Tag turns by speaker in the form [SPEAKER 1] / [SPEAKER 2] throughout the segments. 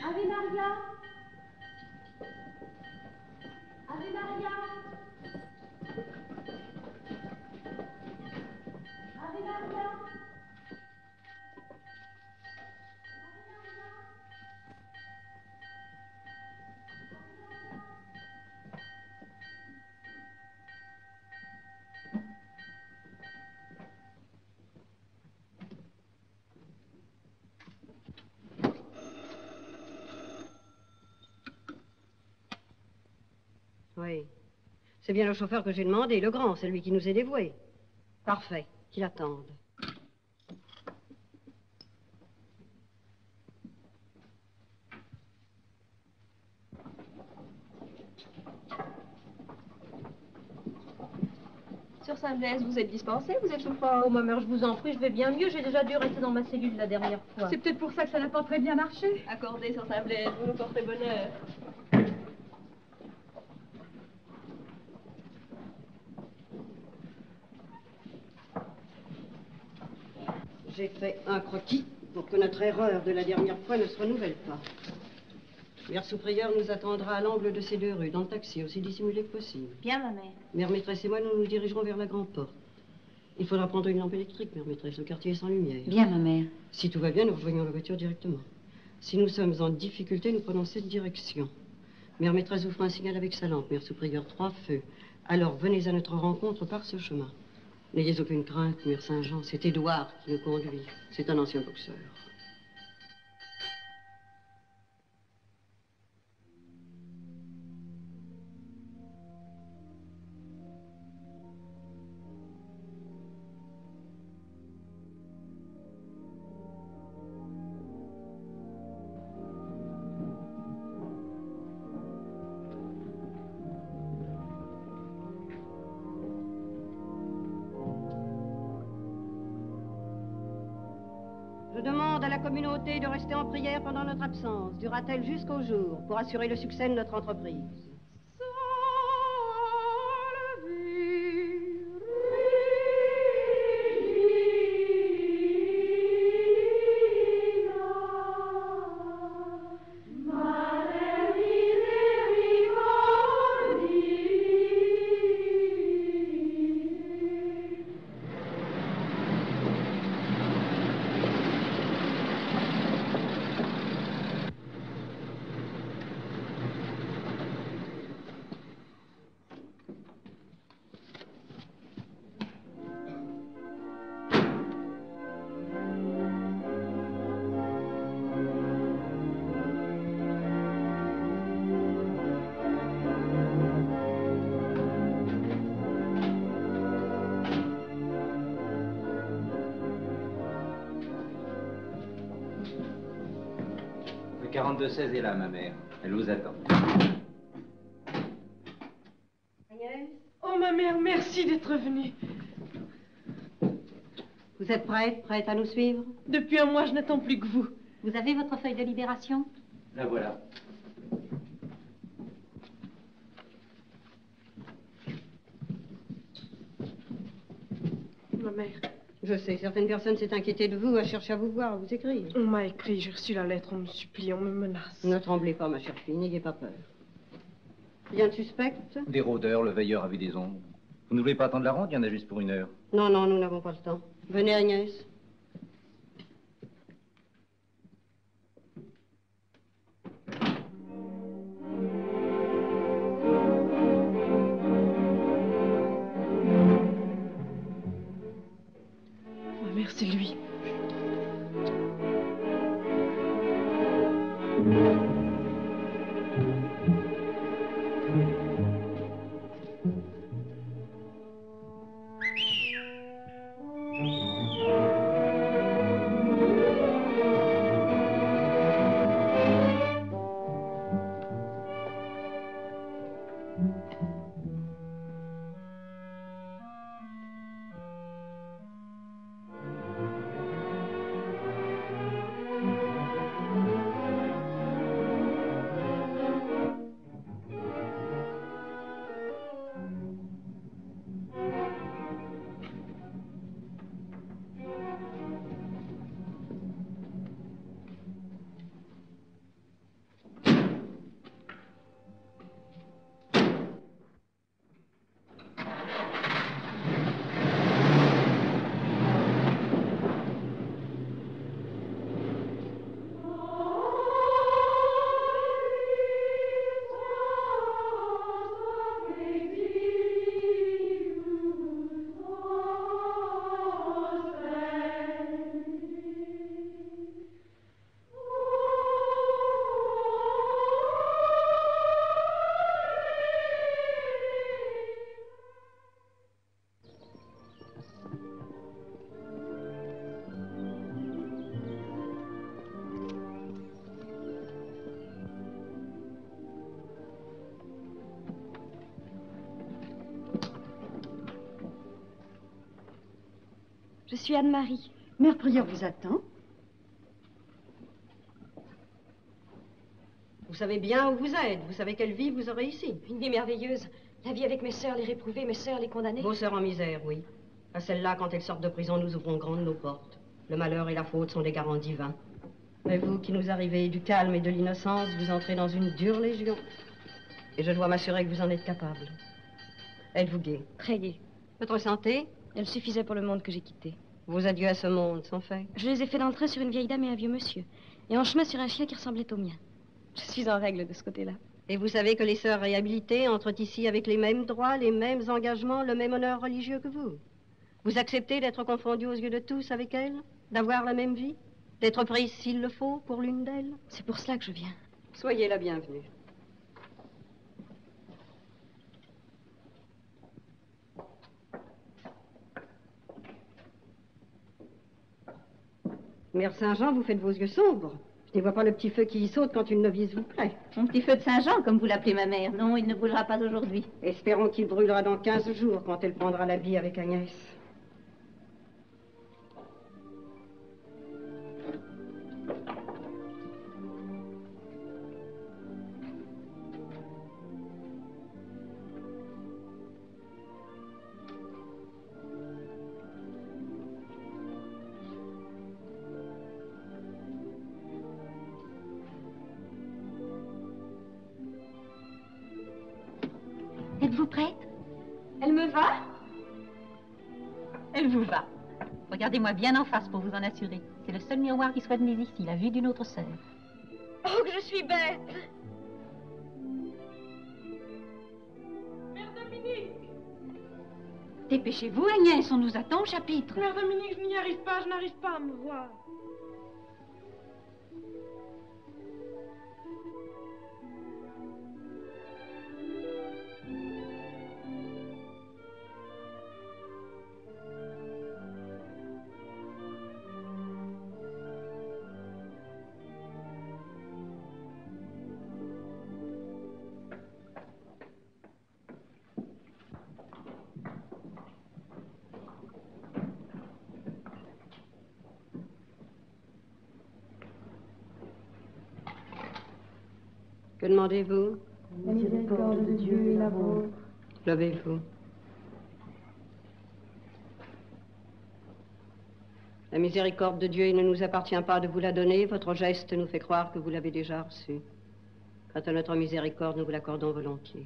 [SPEAKER 1] Ave Maria. Ave Maria. Ave Maria.
[SPEAKER 2] Oui. C'est bien le chauffeur que j'ai demandé, le grand, celui qui nous est dévoué. Parfait. Qu'il attende.
[SPEAKER 3] Sur Saint-Blaise, vous êtes dispensé? Vous êtes souffrant?
[SPEAKER 2] Oh, ma mère, je vous en prie, je vais bien mieux. J'ai déjà dû rester dans ma cellule la dernière fois.
[SPEAKER 3] C'est peut-être pour ça que ça n'a pas très bien marché. Accordé sur Saint-Blaise, vous nous portez bonheur.
[SPEAKER 2] J'ai fait un croquis pour que notre erreur de la dernière fois ne se renouvelle pas. Mère sous-prieur nous attendra à l'angle de ces deux rues, dans le taxi, aussi dissimulé que possible.
[SPEAKER 1] Bien, ma mère.
[SPEAKER 2] Mère maîtresse et moi, nous nous dirigerons vers la grande porte. Il faudra prendre une lampe électrique, mère maîtresse. Le quartier est sans lumière.
[SPEAKER 1] Bien, ma mère.
[SPEAKER 2] Si tout va bien, nous rejoignons la voiture directement. Si nous sommes en difficulté, nous prenons cette direction. Mère maîtresse vous fera un signal avec sa lampe. Mère sous-prieur, 3 feux. Alors, venez à notre rencontre par ce chemin. N'ayez aucune crainte, mère Saint-Jean. C'est Édouard qui nous conduit. C'est un ancien boxeur. Je demande à la communauté de rester en prière pendant notre absence. Durera-t-elle jusqu'au jour pour assurer le succès de notre entreprise?
[SPEAKER 4] Le 42-16 est là, ma mère. Elle vous attend.
[SPEAKER 2] Agnès,
[SPEAKER 3] Oh, ma mère, merci d'être venue.
[SPEAKER 2] vous êtes prête à nous suivre?
[SPEAKER 3] Depuis un mois, je n'attends plus que vous.
[SPEAKER 1] Vous avez votre feuille de libération?
[SPEAKER 4] La voilà.
[SPEAKER 3] Ma mère,
[SPEAKER 2] Je sais, certaines personnes s'est inquiétées de vous, a cherché à vous voir, à vous écrire.
[SPEAKER 3] on m'a écrit, j'ai reçu la lettre, on me supplie, on me menace.
[SPEAKER 2] Ne tremblez pas, ma chère fille, n'ayez pas peur. Rien de suspect?
[SPEAKER 4] Des rôdeurs, le veilleur a vu des ombres. Vous ne voulez pas attendre la ronde? Il y en a juste pour 1 heure.
[SPEAKER 2] Non, non, nous n'avons pas le temps. Venez, Agnès.
[SPEAKER 3] Ma mère, c'est lui.
[SPEAKER 1] suis Anne-Marie.
[SPEAKER 3] Mère Prieur vous attend.
[SPEAKER 2] Vous savez bien où vous êtes. Vous savez quelle vie vous aurez ici.
[SPEAKER 1] Une vie merveilleuse. La vie avec mes sœurs, les réprouvées, mes sœurs, les condamnées.
[SPEAKER 2] Vos sœurs en misère, oui. À celles-là, quand elles sortent de prison, nous ouvrons grandes nos portes. Le malheur et la faute sont des garants divins. Mais vous qui nous arrivez du calme et de l'innocence, vous entrez dans une dure légion. Et je dois m'assurer que vous en êtes capable. Êtes-vous gai?
[SPEAKER 1] Très gai.
[SPEAKER 2] Votre santé?
[SPEAKER 1] Elle suffisait pour le monde que j'ai quitté.
[SPEAKER 2] Vos adieux à ce monde sont faits.
[SPEAKER 1] Je les ai fait dans le train sur une vieille dame et un vieux monsieur. Et en chemin sur un chien qui ressemblait au mien. Je suis en règle de ce côté-là.
[SPEAKER 2] Et vous savez que les sœurs réhabilitées entrent ici avec les mêmes droits, les mêmes engagements, le même honneur religieux que vous. Vous acceptez d'être confondues aux yeux de tous avec elles? D'avoir la même vie? D'être prise s'il le faut pour l'une d'elles?
[SPEAKER 1] C'est pour cela que je viens.
[SPEAKER 2] Soyez la bienvenue. Mère Saint-Jean, vous faites vos yeux sombres. Je ne vois pas le petit feu qui y saute quand une novice vous plaît.
[SPEAKER 3] Mon petit feu de Saint-Jean, comme vous l'appelez ma mère. Non, il ne brûlera pas aujourd'hui.
[SPEAKER 2] Espérons qu'il brûlera dans 15 jours quand elle prendra l'habit avec Agnès.
[SPEAKER 3] Êtes-vous prête?
[SPEAKER 1] Elle me va?
[SPEAKER 3] Elle vous va. Regardez-moi bien en face pour vous en assurer. C'est le seul miroir qui soit admis ici, la vue d'une autre sœur.
[SPEAKER 1] Oh, que je suis bête!
[SPEAKER 5] Mère Dominique!
[SPEAKER 3] Dépêchez-vous, Agnès, on nous attend au chapitre.
[SPEAKER 5] Mère Dominique, je n'y arrive pas, je n'arrive pas à me voir.
[SPEAKER 2] Que demandez-vous?
[SPEAKER 5] La miséricorde de Dieu et la vôtre.
[SPEAKER 2] Levez-vous. La miséricorde de Dieu, il ne nous appartient pas de vous la donner. Votre geste nous fait croire que vous l'avez déjà reçue. Quant à notre miséricorde, nous vous l'accordons volontiers.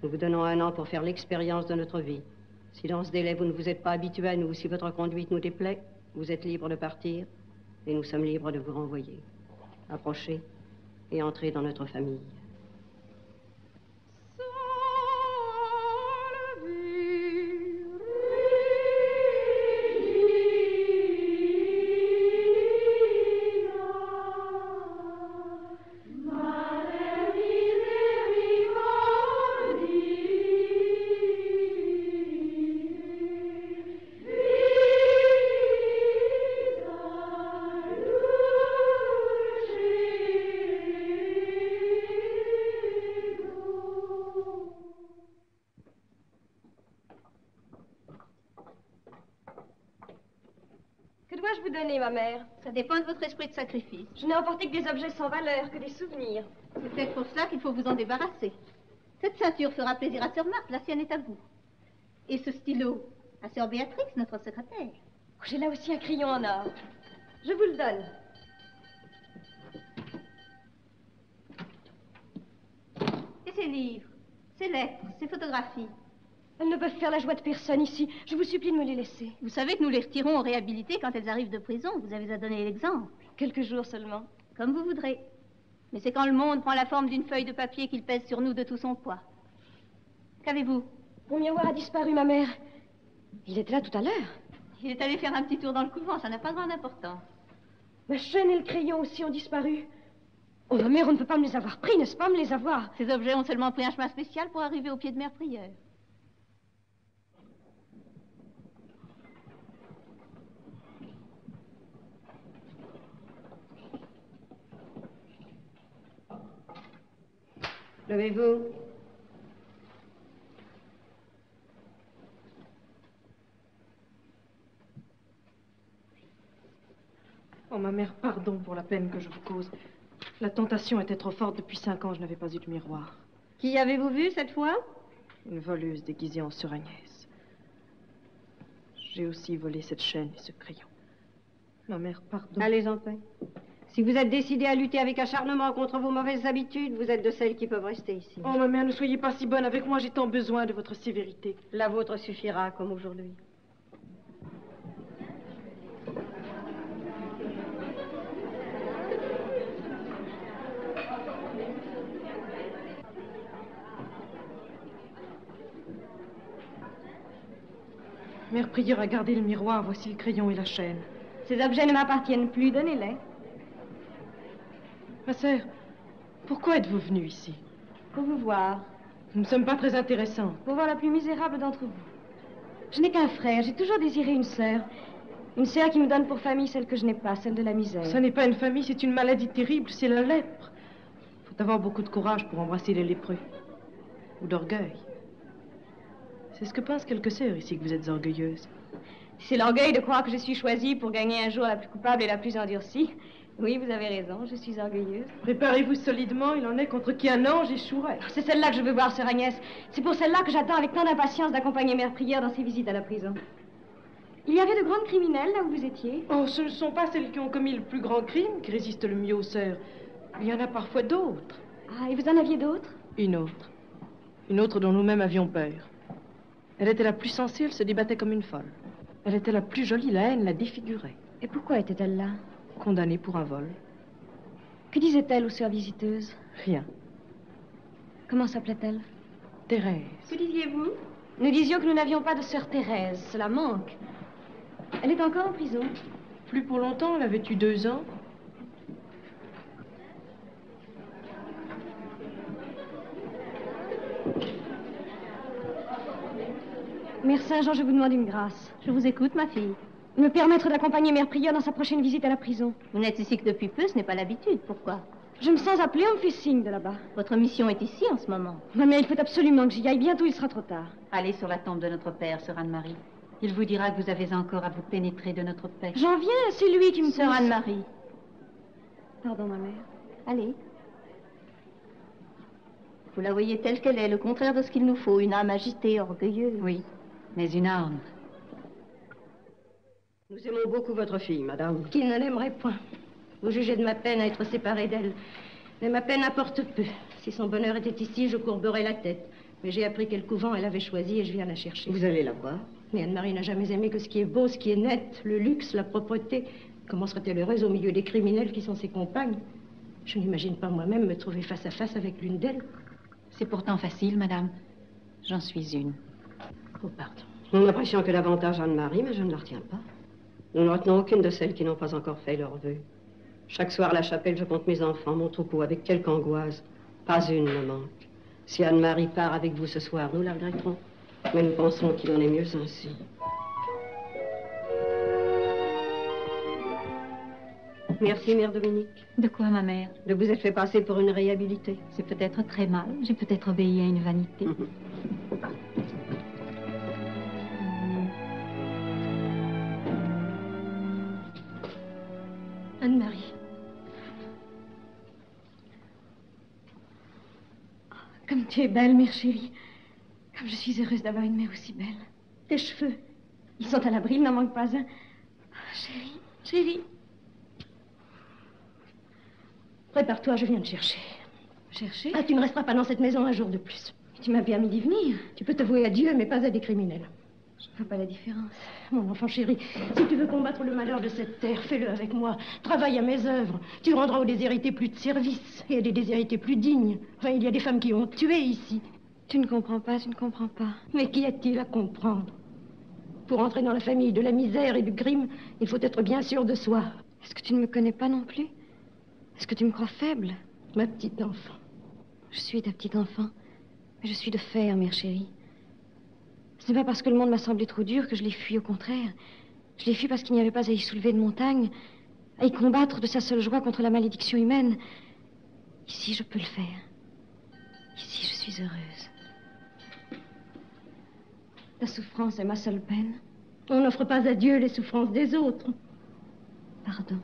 [SPEAKER 2] Nous vous donnons 1 an pour faire l'expérience de notre vie. Si dans ce délai vous ne vous êtes pas habitué à nous, si votre conduite nous déplaît, vous êtes libre de partir et nous sommes libres de vous renvoyer. Approchez et entrez dans notre famille.
[SPEAKER 1] Que dois-je vous donner, ma mère?
[SPEAKER 3] Ça dépend de votre esprit de sacrifice.
[SPEAKER 1] Je n'ai emporté que des objets sans valeur, que des souvenirs.
[SPEAKER 3] C'est peut-être pour cela qu'il faut vous en débarrasser. Cette ceinture fera plaisir à sœur Marthe, la sienne est à vous. Et ce stylo, à sœur Béatrix, notre secrétaire.
[SPEAKER 1] J'ai là aussi un crayon en or. Je vous le donne.
[SPEAKER 3] Et ces livres, ces lettres, ces photographies.
[SPEAKER 1] Elles ne peuvent faire la joie de personne ici. Je vous supplie de me les laisser.
[SPEAKER 3] Vous savez que nous les retirons en réhabilité quand elles arrivent de prison. Vous avez à donner l'exemple.
[SPEAKER 1] Quelques jours seulement.
[SPEAKER 3] Comme vous voudrez. Mais c'est quand le monde prend la forme d'une feuille de papier qu'il pèse sur nous de tout son poids. Qu'avez-vous?
[SPEAKER 1] Mon miroir a disparu, ma mère. Il était là tout à l'heure.
[SPEAKER 3] Il est allé faire un petit tour dans le couvent, ça n'a pas grande importance.
[SPEAKER 1] Ma chaîne et le crayon aussi ont disparu. Oh, ma mère, on ne peut pas me les avoir pris, n'est-ce pas, me les avoir?
[SPEAKER 3] Ces objets ont seulement pris un chemin spécial pour arriver au pied de Mère Prieur.
[SPEAKER 2] Levez-vous.
[SPEAKER 5] ma mère, pardon pour la peine que je vous cause. La tentation était trop forte. Depuis 5 ans, je n'avais pas eu de miroir.
[SPEAKER 3] Qui avez-vous vu cette fois?
[SPEAKER 5] Une voleuse déguisée en sœur Agnès. J'ai aussi volé cette chaîne et ce crayon. Ma mère, pardon.
[SPEAKER 2] Allez en paix. Si vous êtes décidé à lutter avec acharnement contre vos mauvaises habitudes, vous êtes de celles qui peuvent rester ici.
[SPEAKER 5] Oh, ma mère, ne soyez pas si bonne avec moi. J'ai tant besoin de votre sévérité.
[SPEAKER 2] La vôtre suffira, comme aujourd'hui.
[SPEAKER 5] Mère Prieure a gardé le miroir. Voici le crayon et la chaîne.
[SPEAKER 1] Ces objets ne m'appartiennent plus, donnez-les.
[SPEAKER 5] Ma sœur, pourquoi êtes-vous venue ici?
[SPEAKER 1] Pour vous voir.
[SPEAKER 5] Nous ne sommes pas très intéressants.
[SPEAKER 1] Pour voir la plus misérable d'entre vous. Je n'ai qu'un frère, j'ai toujours désiré une sœur. Une sœur qui me donne pour famille celle que je n'ai pas, celle de la misère.
[SPEAKER 5] Ce n'est pas une famille, c'est une maladie terrible, c'est la lèpre. Il faut avoir beaucoup de courage pour embrasser les lépreux. Ou d'orgueil. C'est ce que pensent quelques sœurs ici, que vous êtes orgueilleuses.
[SPEAKER 1] C'est l'orgueil de croire que je suis choisie pour gagner un jour la plus coupable et la plus endurcie. Oui, vous avez raison, je suis orgueilleuse.
[SPEAKER 5] Préparez-vous solidement, il en est contre qui un ange échouerait.
[SPEAKER 1] C'est celle-là que je veux voir, sœur Agnès. C'est pour celle-là que j'attends avec tant d'impatience d'accompagner Mère Prieure dans ses visites à la prison. Il y avait de grandes criminelles là où vous étiez?
[SPEAKER 5] Oh, ce ne sont pas celles qui ont commis le plus grand crime qui résistent le mieux aux sœurs. Il y en a parfois d'autres.
[SPEAKER 1] Ah, et vous en aviez d'autres?
[SPEAKER 5] Une autre. Une autre dont nous-mêmes avions peur. Elle était la plus sensée, elle se débattait comme une folle. Elle était la plus jolie, la haine la défigurait.
[SPEAKER 1] Et pourquoi était-elle là?
[SPEAKER 5] Condamnée pour un vol.
[SPEAKER 1] Que disait-elle aux sœurs visiteuses?
[SPEAKER 5] Rien.
[SPEAKER 1] Comment s'appelait-elle?
[SPEAKER 5] Thérèse.
[SPEAKER 3] Que disiez-vous?
[SPEAKER 1] Nous disions que nous n'avions pas de sœur Thérèse. Cela manque. Elle est encore en prison.
[SPEAKER 5] Plus pour longtemps, elle avait eu 2 ans.
[SPEAKER 1] Mère Saint-Jean, je vous demande une grâce.
[SPEAKER 3] Je vous écoute, ma fille.
[SPEAKER 1] Me permettre d'accompagner Mère Prieure dans sa prochaine visite à la prison.
[SPEAKER 3] Vous n'êtes ici que depuis peu, ce n'est pas l'habitude. Pourquoi?
[SPEAKER 1] Je me sens appelée, on me fait signe de là-bas.
[SPEAKER 3] Votre mission est ici en ce moment.
[SPEAKER 1] Non, mais il faut absolument que j'y aille. Bientôt, il sera trop tard.
[SPEAKER 6] Allez sur la tombe de notre père, sœur Anne-Marie. Il vous dira que vous avez encore à vous pénétrer de notre paix.
[SPEAKER 1] J'en viens, c'est lui qui me
[SPEAKER 3] Sœur
[SPEAKER 1] pousse.
[SPEAKER 3] Anne-Marie.
[SPEAKER 1] Pardon, ma mère.
[SPEAKER 3] Allez. Vous la voyez telle qu'elle est, le contraire de ce qu'il nous faut. Une âme agitée, orgueilleuse.
[SPEAKER 6] Oui, mais une arme.
[SPEAKER 2] Nous aimons beaucoup votre fille, madame.
[SPEAKER 1] Qui ne l'aimerait point. Vous jugez de ma peine à être séparée d'elle. Mais ma peine apporte peu. Si son bonheur était ici, je courberais la tête. Mais j'ai appris quel couvent elle avait choisi et je viens la chercher.
[SPEAKER 2] Vous allez la voir.
[SPEAKER 1] Mais Anne-Marie n'a jamais aimé que ce qui est beau, ce qui est net, le luxe, la propreté. Comment serait-elle heureuse au milieu des criminels qui sont ses compagnes? Je n'imagine pas moi-même me trouver face à face avec l'une d'elles.
[SPEAKER 6] C'est pourtant facile, madame. J'en suis une.
[SPEAKER 2] Oh, pardon. J'ai l'impression que davantage Anne-Marie, mais je ne la retiens pas. Nous ne retenons aucune de celles qui n'ont pas encore fait leur vœu. Chaque soir à la chapelle, je compte mes enfants, mon troupeau, avec quelque angoisse. Pas une ne manque. Si Anne-Marie part avec vous ce soir, nous la regretterons. Mais nous pensons qu'il en est mieux ainsi. Merci, Mère Dominique,
[SPEAKER 6] De quoi, ma mère?
[SPEAKER 2] de vous être fait passer pour une réhabilitée.
[SPEAKER 6] C'est peut-être très mal. J'ai peut-être obéi à une vanité.
[SPEAKER 1] Anne-Marie. Oh, comme tu es belle, mère chérie. Comme je suis heureuse d'avoir une mère aussi belle. Tes cheveux, ils sont à l'abri, il n'en manque pas un. Oh, chérie, chérie. Prépare-toi, je viens te chercher.
[SPEAKER 6] Chercher?
[SPEAKER 1] Ah, tu ne resteras pas dans cette maison un jour de plus. Tu m'as permis d'y venir. Tu peux te vouer à Dieu, mais pas à des criminels.
[SPEAKER 6] Je ne vois pas la différence.
[SPEAKER 1] Mon enfant chéri, si tu veux combattre le malheur de cette terre, fais-le avec moi. Travaille à mes œuvres. Tu rendras aux déshérités plus de service et à des déshérités plus dignes. Enfin, il y a des femmes qui ont tué ici.
[SPEAKER 6] Tu ne comprends pas, tu ne comprends pas.
[SPEAKER 1] Mais qu'y a-t-il à comprendre? Pour entrer dans la famille de la misère et du crime, il faut être bien sûr de soi.
[SPEAKER 6] Est-ce que tu ne me connais pas non plus? Est-ce que tu me crois faible?
[SPEAKER 1] Ma petite enfant.
[SPEAKER 6] Je suis ta petite enfant. Mais je suis de fer, mère chérie. Ce n'est pas parce que le monde m'a semblé trop dur que je l'ai fui, au contraire. Je l'ai fui parce qu'il n'y avait pas à y soulever de montagne, à y combattre de sa seule joie contre la malédiction humaine. Ici, je peux le faire. Ici, je suis heureuse.
[SPEAKER 1] Ta souffrance est ma seule peine. On n'offre pas à Dieu les souffrances des autres.
[SPEAKER 6] Pardon.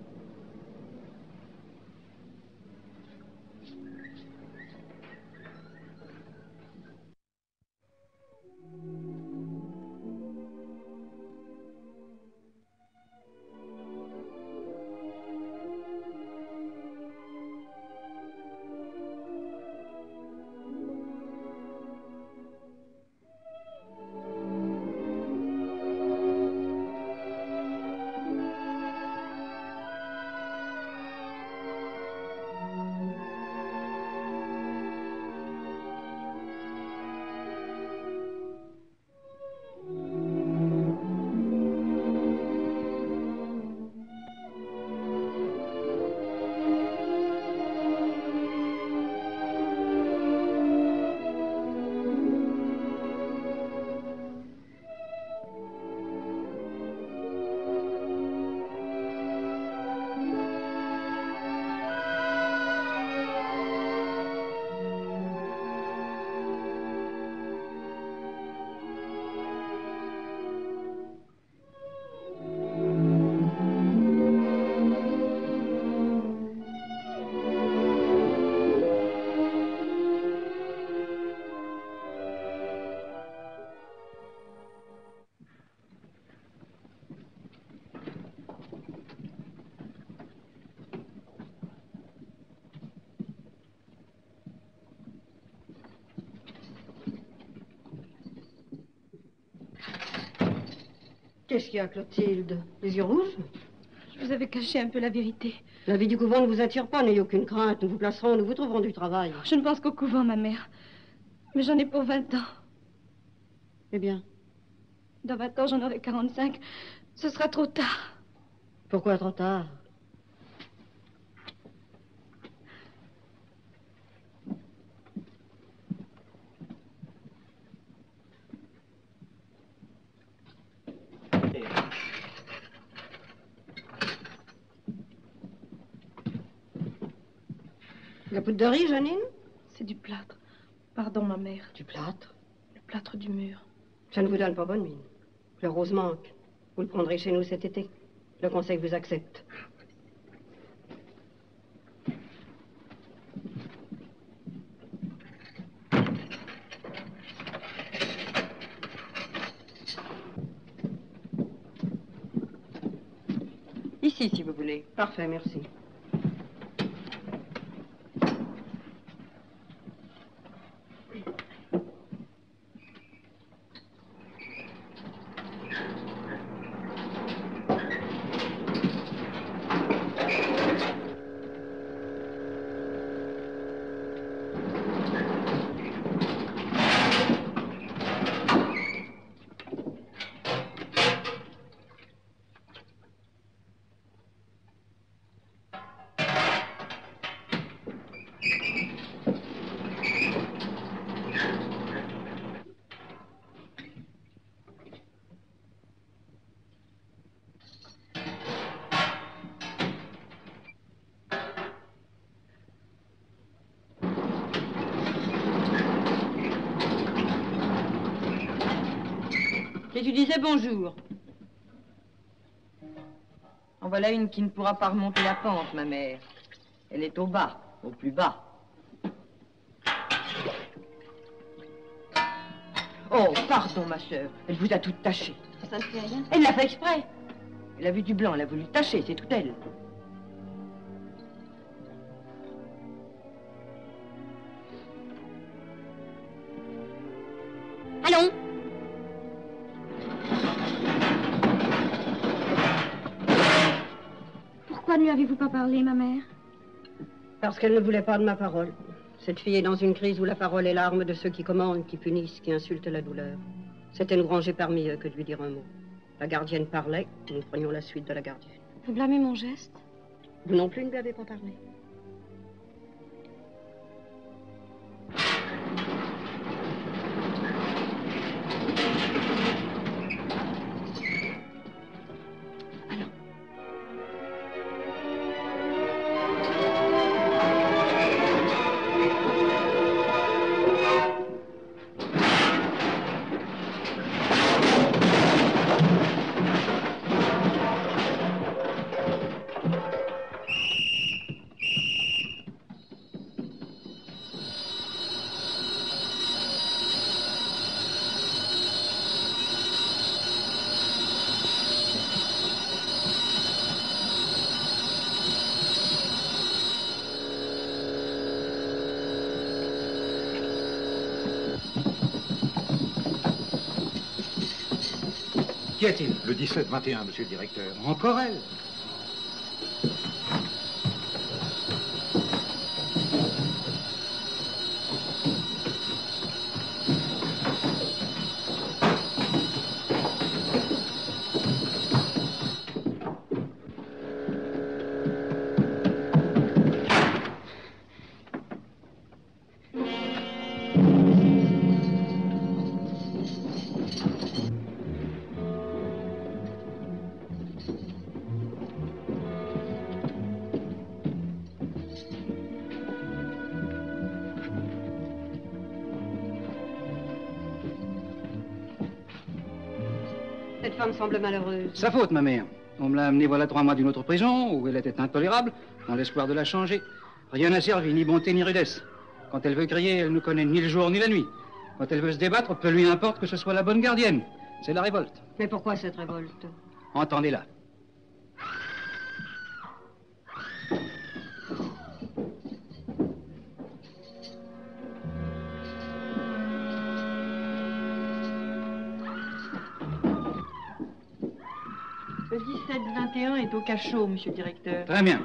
[SPEAKER 2] Qu'est-ce qu'il y a, Clotilde? Les yeux rouges?
[SPEAKER 6] Je vous avais caché un peu la vérité.
[SPEAKER 2] La vie du couvent ne vous attire pas, n'ayez aucune crainte. Nous vous placerons, nous vous trouverons du travail.
[SPEAKER 6] Je ne pense qu'au couvent, ma mère. Mais j'en ai pour 20 ans.
[SPEAKER 2] Eh bien,
[SPEAKER 6] Dans 20 ans, j'en aurai 45. Ce sera trop tard.
[SPEAKER 2] pourquoi trop tard? La poudre de riz, Janine?
[SPEAKER 5] C'est du plâtre. Pardon, ma mère.
[SPEAKER 2] Du plâtre.
[SPEAKER 5] Le plâtre du mur.
[SPEAKER 2] Ça ne vous donne pas bonne mine. Le rose manque. Vous le prendrez chez nous cet été. Le conseil vous accepte.
[SPEAKER 7] Ici, si vous voulez.
[SPEAKER 2] Parfait, merci.
[SPEAKER 7] Et tu disais bonjour. En voilà une qui ne pourra pas remonter la pente, ma mère. Elle est au bas, au plus bas. Oh, pardon, ma sœur. Elle vous a toute tachée.
[SPEAKER 6] Ça ne fait rien.
[SPEAKER 7] Elle l'a fait exprès. Elle a vu du blanc, elle a voulu tacher, c'est tout elle.
[SPEAKER 6] Allons. Pourquoi ne lui avez-vous pas parlé, ma mère?
[SPEAKER 2] Parce qu'elle ne voulait pas de ma parole. Cette fille est dans une crise où la parole est l'arme de ceux qui commandent, qui punissent, qui insultent la douleur. C'était nous ranger parmi eux que de lui dire un mot. La gardienne parlait, nous prenions la suite de la gardienne.
[SPEAKER 6] Vous blâmez mon geste?
[SPEAKER 2] Vous non plus ne lui avez pas parlé.
[SPEAKER 8] Qu'y a-t-il?
[SPEAKER 9] Le 17-21, monsieur le directeur.
[SPEAKER 8] Encore elle?
[SPEAKER 2] Cette femme semble malheureuse.
[SPEAKER 8] Sa faute, ma mère. On me l'a amenée voilà 3 mois d'une autre prison, où elle était intolérable, dans l'espoir de la changer. Rien n'a servi, ni bonté, ni rudesse. Quand elle veut crier, elle ne connaît ni le jour, ni la nuit. Quand elle veut se débattre, peu lui importe que ce soit la bonne gardienne. C'est la révolte.
[SPEAKER 2] Mais pourquoi cette révolte?
[SPEAKER 8] Entendez-la.
[SPEAKER 5] 21 est au cachot, monsieur le directeur.
[SPEAKER 8] Très bien.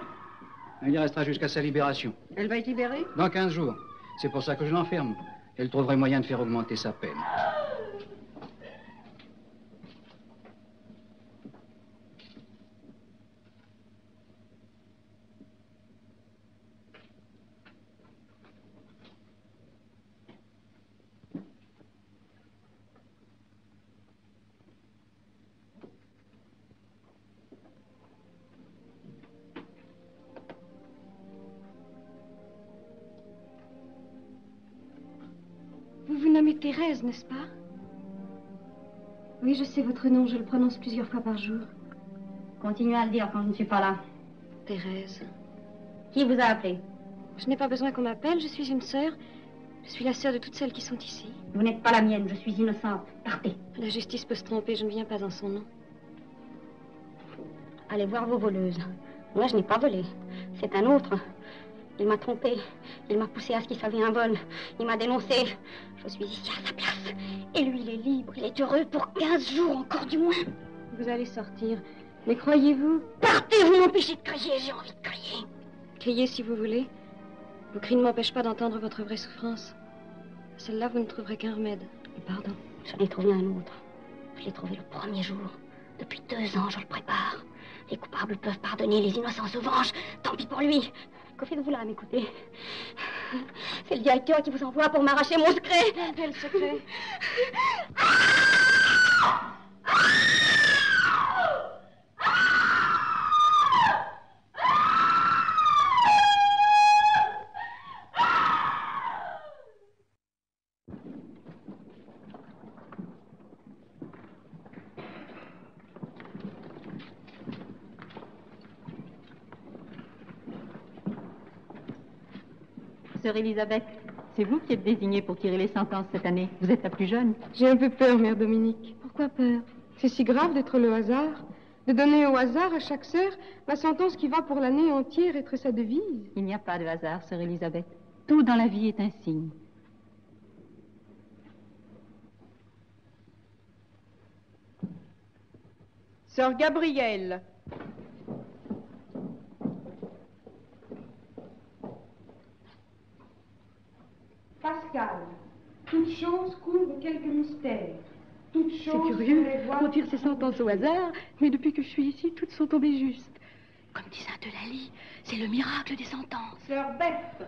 [SPEAKER 8] Elle y restera jusqu'à sa libération.
[SPEAKER 2] Elle va être libérée?
[SPEAKER 8] Dans 15 jours. C'est pour ça que je l'enferme. Elle trouverait moyen de faire augmenter sa peine.
[SPEAKER 6] Vous vous nommez Thérèse, n'est-ce pas? Oui, je sais votre nom, je le prononce plusieurs fois par jour.
[SPEAKER 3] Continuez à le dire quand je ne suis pas là.
[SPEAKER 6] Thérèse.
[SPEAKER 3] Qui vous a appelé?
[SPEAKER 6] Je n'ai pas besoin qu'on m'appelle, je suis une sœur. Je suis la sœur de toutes celles qui sont ici.
[SPEAKER 3] Vous n'êtes pas la mienne, je suis innocente. Partez.
[SPEAKER 6] La justice peut se tromper, je ne viens pas en son nom.
[SPEAKER 3] Allez voir vos voleuses. Moi, je n'ai pas volé. C'est un autre. Il m'a trompé. Il m'a poussé à ce qu'il savait un vol. Il m'a dénoncé. Je suis ici à sa place. Et lui, il est libre. Il est heureux pour 15 jours encore du moins.
[SPEAKER 6] Vous allez sortir. Mais croyez-vous...
[SPEAKER 3] Partez, vous m'empêchez de crier. J'ai envie de crier.
[SPEAKER 6] Criez si vous voulez. Vos cris ne m'empêchent pas d'entendre votre vraie souffrance. Celle-là, vous ne trouverez qu'un remède. Pardon.
[SPEAKER 3] J'en ai trouvé un autre. Je l'ai trouvé le premier jour. Depuis 2 ans, je le prépare. Les coupables peuvent pardonner, les innocents se vengent. Tant pis pour lui. Que faites-vous là à m'écouter? C'est le directeur qui vous envoie pour m'arracher mon secret.
[SPEAKER 6] Quel secret?
[SPEAKER 10] Sœur Elisabeth, c'est vous qui êtes désignée pour tirer les sentences cette année. Vous êtes la plus jeune.
[SPEAKER 11] J'ai un peu peur, Mère Dominique.
[SPEAKER 6] Pourquoi peur?
[SPEAKER 11] C'est si grave d'être le hasard. De donner au hasard à chaque sœur la sentence qui va pour l'année entière être sa devise.
[SPEAKER 10] Il n'y a pas de hasard, Sœur Elisabeth. Tout dans la vie est un signe.
[SPEAKER 5] Sœur Gabrielle.
[SPEAKER 11] Pascal, toute chose couvre quelques mystères. Toute chose...
[SPEAKER 2] C'est curieux, on tire ces sentences au hasard, mais depuis que je suis ici, toutes sont tombées justes. Comme dit Sainte Eulalie, c'est le miracle des sentences.
[SPEAKER 11] Sœur Beth.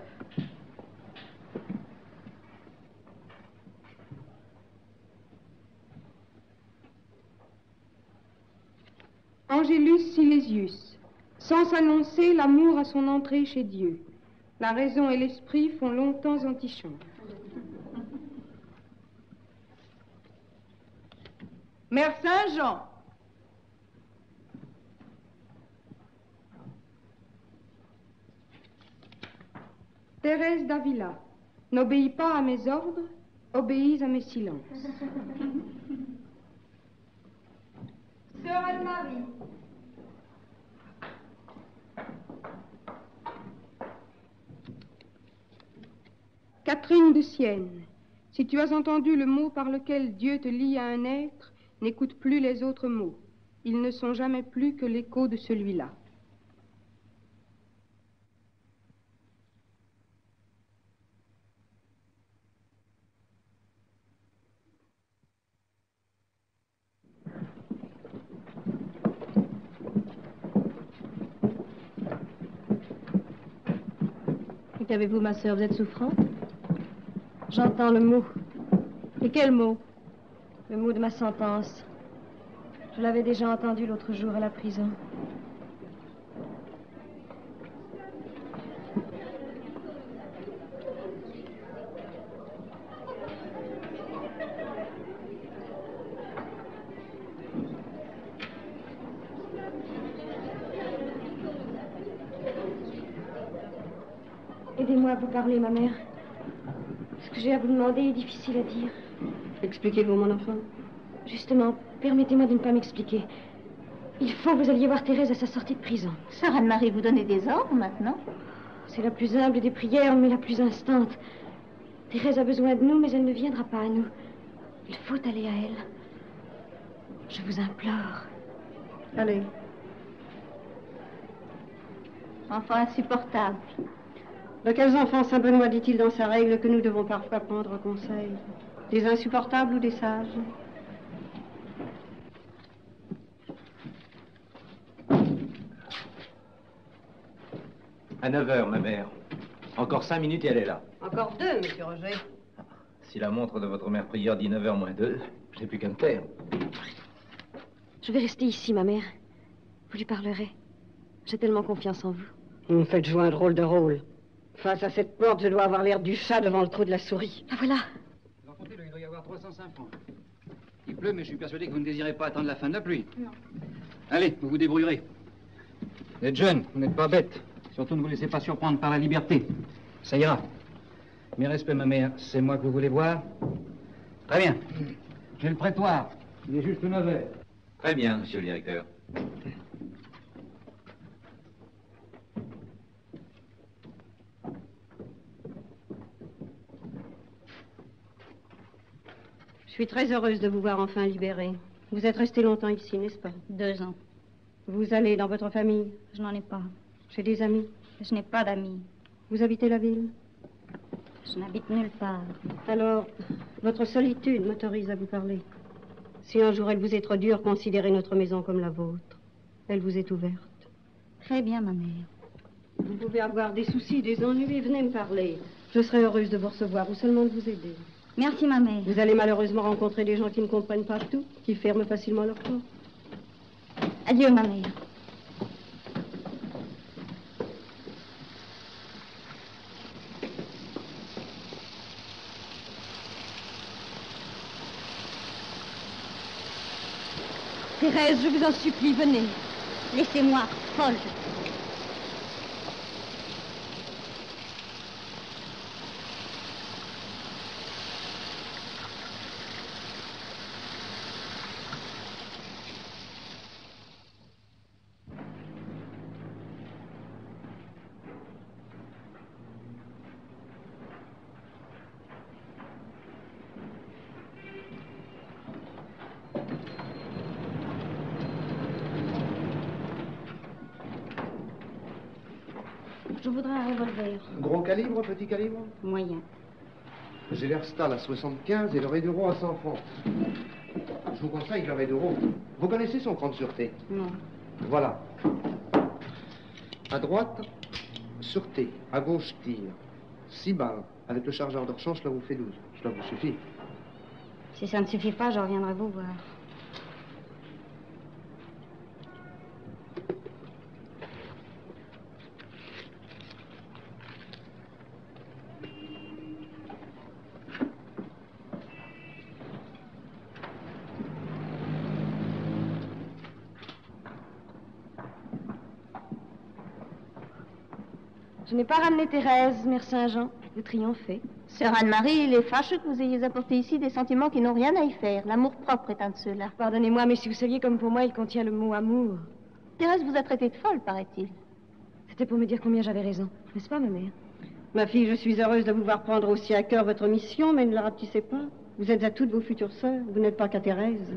[SPEAKER 11] Angélus Silesius. Sans s'annoncer, l'amour a son entrée chez Dieu. La raison et l'esprit font longtemps antichambre.
[SPEAKER 5] Mère Saint-Jean.
[SPEAKER 11] Thérèse d'Avila. N'obéis pas à mes ordres, obéis à mes silences. Sœur Anne-Marie. Catherine de Sienne. Si tu as entendu le mot par lequel Dieu te lie à un être, n'écoute plus les autres mots. Ils ne sont jamais plus que l'écho de celui-là.
[SPEAKER 10] Et qu'avez-vous, ma sœur? Vous êtes souffrante?
[SPEAKER 6] J'entends le mot.
[SPEAKER 10] Et quel mot?
[SPEAKER 6] Le mot de ma sentence. Je l'avais déjà entendu l'autre jour à la prison. Aidez-moi à vous parler, ma mère. Ce que j'ai à vous demander est difficile à dire.
[SPEAKER 2] Expliquez-vous, mon enfant.
[SPEAKER 6] Justement, permettez-moi de ne pas m'expliquer. Il faut que vous alliez voir Thérèse à sa sortie de prison.
[SPEAKER 10] Sœur Anne-Marie, vous donnez des ordres maintenant?
[SPEAKER 6] C'est la plus humble des prières, mais la plus instante. Thérèse a besoin de nous, mais elle ne viendra pas à nous. Il faut aller à elle. Je vous implore.
[SPEAKER 2] Allez.
[SPEAKER 3] Enfant insupportable.
[SPEAKER 2] De quels enfants saint Benoît dit-il dans sa règle que nous devons parfois prendre conseil? Des insupportables ou des sages?
[SPEAKER 4] À 9 heures, ma mère. Encore 5 minutes et elle est là.
[SPEAKER 2] Encore 2, monsieur Roger.
[SPEAKER 4] Si la montre de votre mère prieur dit 9 heures moins 2, je n'ai plus qu'à me taire.
[SPEAKER 6] Je vais rester ici, ma mère. Vous lui parlerez. J'ai tellement confiance en vous.
[SPEAKER 2] Vous me faites jouer un drôle de rôle. Face à cette porte, je dois avoir l'air du chat devant le trou de la souris.
[SPEAKER 6] Ah, voilà.
[SPEAKER 8] Dans comptez, il doit y avoir 305 francs. Il pleut, mais je suis persuadé que vous ne désirez pas attendre la fin de la pluie.
[SPEAKER 3] Non.
[SPEAKER 8] Allez, vous vous débrouillerez. Vous êtes jeune, vous n'êtes pas bête. Surtout ne vous laissez pas surprendre par la liberté. Ça ira. Mes respects, ma mère, c'est moi que vous voulez voir? Très bien. J'ai le prétoire. Il est juste 9 heures.
[SPEAKER 4] Très bien, monsieur le directeur.
[SPEAKER 2] Je suis très heureuse de vous voir enfin libéré. Vous êtes resté longtemps ici, n'est-ce pas?
[SPEAKER 3] 2 ans.
[SPEAKER 2] Vous allez dans votre famille?
[SPEAKER 3] Je n'en ai pas.
[SPEAKER 2] Chez des amis?
[SPEAKER 3] Je n'ai pas d'amis.
[SPEAKER 2] Vous habitez la ville?
[SPEAKER 3] Je n'habite nulle part.
[SPEAKER 2] Alors, votre solitude m'autorise à vous parler. Si un jour elle vous est trop dure, considérez notre maison comme la vôtre. Elle vous est ouverte.
[SPEAKER 3] Très bien, ma mère.
[SPEAKER 2] Vous pouvez avoir des soucis, des ennuis, venez me parler. Je serai heureuse de vous recevoir ou seulement de vous aider.
[SPEAKER 3] Merci, ma mère.
[SPEAKER 2] Vous allez malheureusement rencontrer des gens qui ne comprennent pas tout, qui ferment facilement leur porte.
[SPEAKER 3] Adieu, ma mère.
[SPEAKER 1] Thérèse, je vous en supplie, venez.
[SPEAKER 3] Laissez-moi, folle. Je voudrais un revolver.
[SPEAKER 9] Gros calibre, petit calibre?
[SPEAKER 3] Moyen.
[SPEAKER 9] J'ai l'air Stahl à 75 et le Raid-Euro à 100 francs. Je vous conseille le Raid-Euro. Vous connaissez son cran de sûreté?
[SPEAKER 3] Non.
[SPEAKER 9] Voilà. À droite, sûreté. À gauche, tir. 6 balles. Avec le chargeur de rechange, cela vous fait 12. Cela vous suffit.
[SPEAKER 3] Si ça ne suffit pas, je reviendrai vous voir.
[SPEAKER 6] Je n'ai pas ramené Thérèse, Mère Saint-Jean. Vous triomphez.
[SPEAKER 3] Sœur Anne-Marie, il est fâcheux que vous ayez apporté ici des sentiments qui n'ont rien à y faire. L'amour propre est un de ceux-là.
[SPEAKER 6] Pardonnez-moi, mais si vous saviez comme pour moi, il contient le mot amour.
[SPEAKER 3] Thérèse vous a traité de folle, paraît-il.
[SPEAKER 6] C'était pour me dire combien j'avais raison. N'est-ce pas, ma mère?
[SPEAKER 2] Ma fille, je suis heureuse de vous voir prendre aussi à cœur votre mission, mais ne la rapetissez pas. Vous êtes à toutes vos futures sœurs. Vous n'êtes pas qu'à Thérèse.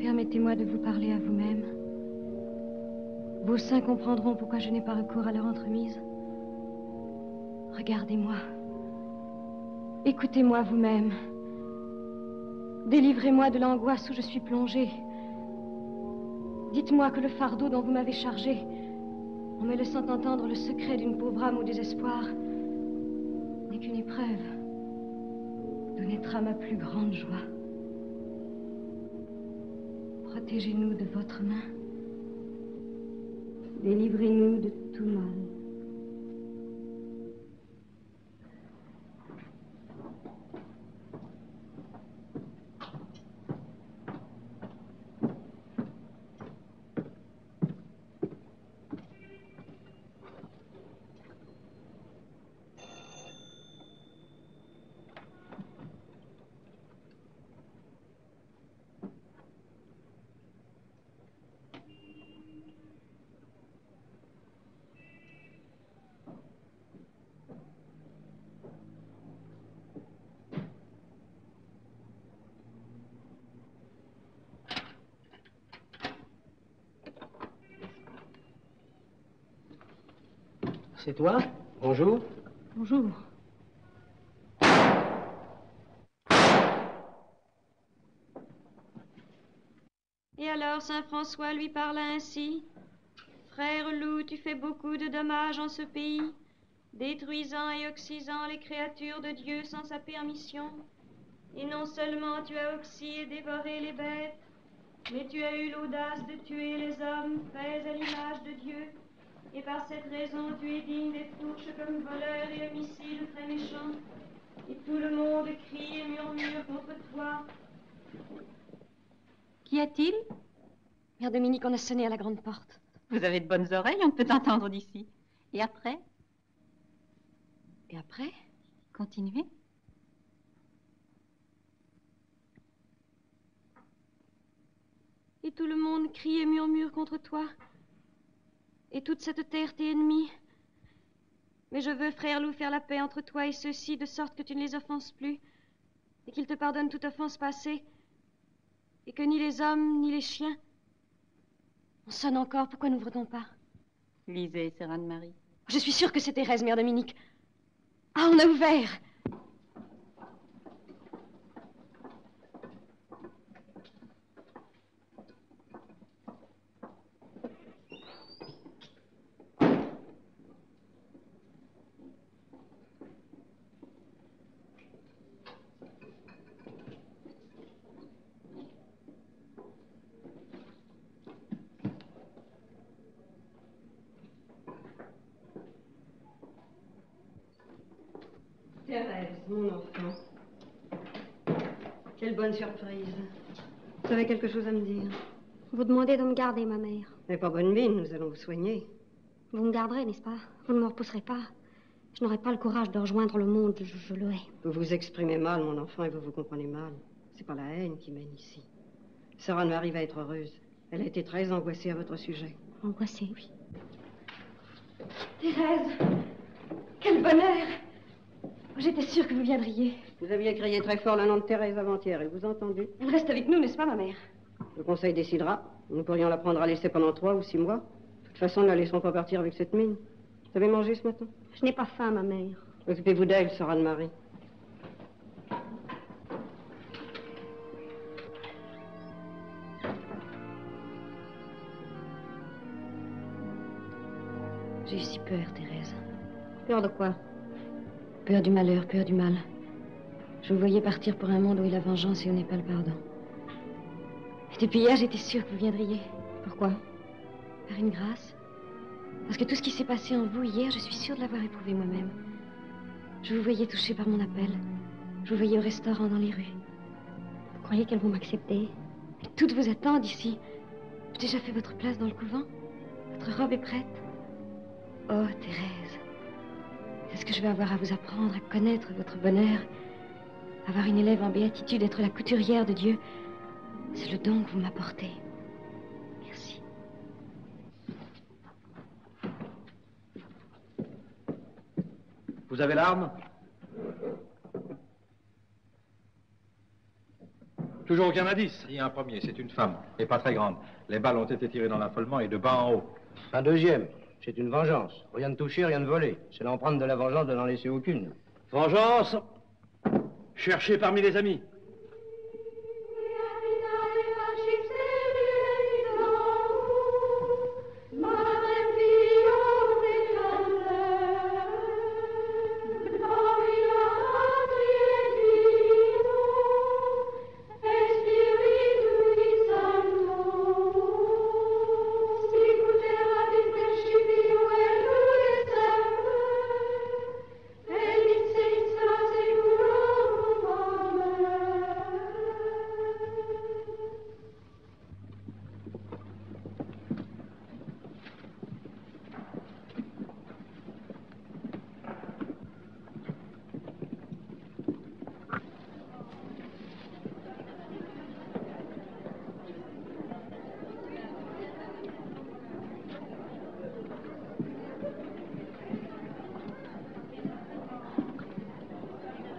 [SPEAKER 6] Permettez-moi de vous parler à vous-même. Vos seins comprendront pourquoi je n'ai pas recours à leur entremise. Regardez-moi. Écoutez-moi vous-même. Délivrez-moi de l'angoisse où je suis plongée. Dites-moi que le fardeau dont vous m'avez chargé, en me laissant entendre le secret d'une pauvre âme au désespoir, n'est qu'une épreuve d'où naîtra ma plus grande joie. Protégez-nous de votre main. Délivrez-nous de tout mal.
[SPEAKER 12] C'est toi? Bonjour.
[SPEAKER 6] Bonjour.
[SPEAKER 13] Et alors saint François lui parla ainsi. Frère loup, tu fais beaucoup de dommages en ce pays, détruisant et oxysant les créatures de Dieu sans sa permission. Et non seulement tu as oxy et dévoré les bêtes, mais tu as eu l'audace de tuer les hommes faits à l'image de Dieu. Et par cette raison, tu es digne des fourches comme voleur et homicide très méchant. Et tout le monde crie et murmure contre toi.
[SPEAKER 10] Qu'y a-t-il?
[SPEAKER 6] Mère Dominique, on a sonné à la grande porte.
[SPEAKER 10] Vous avez de bonnes oreilles, on peut entendre d'ici. Et après?
[SPEAKER 6] Et après?
[SPEAKER 10] Continuez.
[SPEAKER 13] Et tout le monde crie et murmure contre toi. Et toute cette terre t'est ennemie. Mais je veux, frère loup, faire la paix entre toi et ceux-ci, de sorte que tu ne les offenses plus, et qu'ils te pardonnent toute offense passée, et que ni les hommes, ni les chiens...
[SPEAKER 6] On sonne encore, pourquoi n'ouvre-t-on pas?
[SPEAKER 10] Lisez, sœur Anne-Marie.
[SPEAKER 6] Je suis sûre que c'est Thérèse, Mère Dominique. Ah, on a ouvert!
[SPEAKER 2] Thérèse, mon enfant. Quelle bonne surprise. Vous avez quelque chose à me dire?
[SPEAKER 3] Vous demandez de me garder, ma mère.
[SPEAKER 2] Mais pas bonne mine, nous allons vous soigner.
[SPEAKER 3] Vous me garderez, n'est-ce pas? Vous ne me repousserez pas. Je n'aurai pas le courage de rejoindre le monde, je le hais.
[SPEAKER 2] Vous vous exprimez mal, mon enfant, et vous vous comprenez mal. C'est pas la haine qui mène ici. Sœur Anne-Marie va être heureuse. Elle a été très angoissée à votre sujet.
[SPEAKER 3] Angoissée?
[SPEAKER 2] Oui.
[SPEAKER 6] Thérèse, quel bonheur! J'étais sûre que vous viendriez.
[SPEAKER 2] Vous aviez crié très fort le nom de Thérèse avant-hier, et vous entendu?
[SPEAKER 6] Elle reste avec nous, n'est-ce pas, ma mère?
[SPEAKER 2] Le conseil décidera. Nous pourrions la prendre à laisser pendant 3 ou 6 mois. De toute façon, ne la laisserons pas partir avec cette mine. Vous avez mangé ce matin?
[SPEAKER 3] Je n'ai pas faim, ma mère.
[SPEAKER 2] Occupez-vous d'elle, sœur Anne-Marie.
[SPEAKER 6] J'ai eu si peur, Thérèse.
[SPEAKER 3] Peur de quoi?
[SPEAKER 6] Peur du malheur, peur du mal. Je vous voyais partir pour un monde où est la vengeance et où n'est pas le pardon. Et depuis hier, j'étais sûre que vous viendriez.
[SPEAKER 3] Pourquoi?
[SPEAKER 6] Par une grâce. Parce que tout ce qui s'est passé en vous hier, je suis sûre de l'avoir éprouvé moi-même. Je vous voyais touché par mon appel. Je vous voyais au restaurant, dans les rues.
[SPEAKER 3] Vous croyez qu'elles vont m'accepter?
[SPEAKER 6] Toutes vous attendent ici. J'ai déjà fait votre place dans le couvent. Votre robe est prête. Oh, Thérèse. C'est ce que je vais avoir à vous apprendre, à connaître votre bonheur. Avoir une élève en béatitude, être la couturière de Dieu. C'est le don que vous m'apportez. Merci.
[SPEAKER 4] Vous avez l'arme?
[SPEAKER 14] Toujours aucun indice?
[SPEAKER 4] Il y a un premier, c'est une femme, et pas très grande. Les balles ont été tirées dans l'affolement et de bas en haut.
[SPEAKER 12] Un deuxième. C'est une vengeance. Rien de touché, rien de volé. C'est l'empreinte de la vengeance de n'en laisser aucune.
[SPEAKER 14] Vengeance? Cherchez parmi les amis.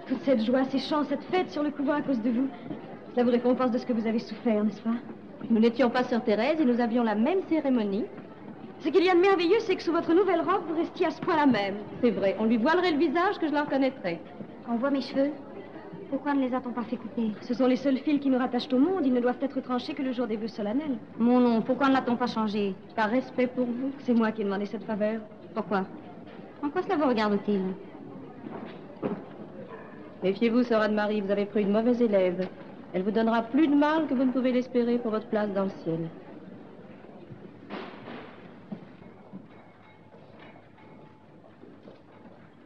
[SPEAKER 6] Toute cette joie, ces chants, cette fête sur le couvent à cause de vous. Cela vous récompense de ce que vous avez souffert, n'est-ce pas?
[SPEAKER 10] Nous n'étions pas sœur Thérèse et nous avions la même cérémonie.
[SPEAKER 6] Ce qu'il y a de merveilleux, c'est que sous votre nouvelle robe, vous restiez à ce point la même.
[SPEAKER 5] C'est vrai, on lui voilerait le visage que je la reconnaîtrais.
[SPEAKER 3] On voit mes cheveux. Pourquoi ne les a-t-on pas fait couper?
[SPEAKER 6] Ce sont les seuls fils qui nous rattachent au monde. Ils ne doivent être tranchés que le jour des vœux solennels.
[SPEAKER 3] Mon nom, pourquoi ne l'a-t-on pas changé?
[SPEAKER 6] Par respect pour vous, c'est moi qui ai demandé cette faveur.
[SPEAKER 3] Pourquoi? En quoi cela vous regarde-t-il?
[SPEAKER 5] Méfiez-vous, sœur Anne-Marie, vous avez pris une mauvaise élève. Elle vous donnera plus de mal que vous ne pouvez l'espérer pour votre place dans le ciel.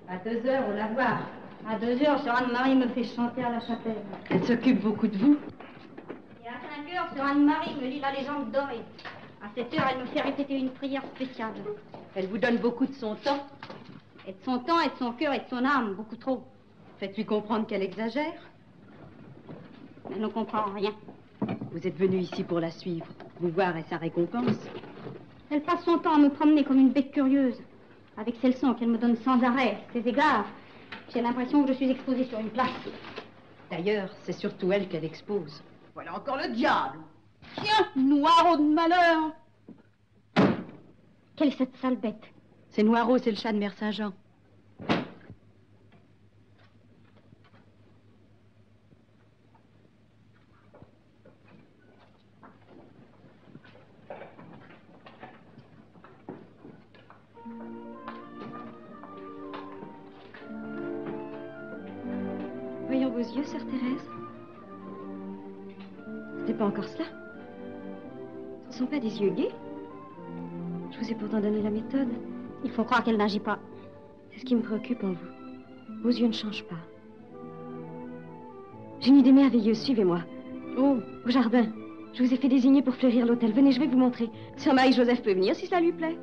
[SPEAKER 3] À 2 heures, au lavoir. À 2 heures, sœur Anne-Marie me fait chanter à la chapelle.
[SPEAKER 5] Elle s'occupe beaucoup de vous.
[SPEAKER 3] Et à 5 heures, sœur Anne-Marie me lit la légende dorée. À 7 heures, elle me fait répéter une prière spéciale.
[SPEAKER 5] Elle vous donne beaucoup de son temps.
[SPEAKER 3] Et de son temps, et de son cœur, et de son âme, beaucoup trop.
[SPEAKER 5] Faites-lui comprendre qu'elle exagère.
[SPEAKER 3] Elle ne comprend rien.
[SPEAKER 5] Vous êtes venu ici pour la suivre. Vous voir est sa récompense.
[SPEAKER 3] Elle passe son temps à me promener comme une bête curieuse. Avec ces leçons qu'elle me donne sans arrêt, ces égards. J'ai l'impression que je suis exposée sur une place.
[SPEAKER 5] D'ailleurs, c'est surtout elle qu'elle expose.
[SPEAKER 7] Voilà encore le diable.
[SPEAKER 3] Tiens, Noirot de malheur. Quelle est cette sale bête?
[SPEAKER 5] C'est Noirot, c'est le chat de Mère Saint-Jean.
[SPEAKER 6] Voyons vos yeux, sœur Thérèse. Ce n'est pas encore cela. Ce ne sont pas des yeux gais. Je vous ai pourtant donné la méthode.
[SPEAKER 3] Il faut croire qu'elle n'agit pas.
[SPEAKER 6] C'est ce qui me préoccupe en vous. Vos yeux ne changent pas. J'ai une idée merveilleuse, suivez-moi. Oh, au jardin. Je vous ai fait désigner pour fleurir l'hôtel. Venez, je vais vous montrer. Sœur Marie-Joseph peut venir si cela lui plaît.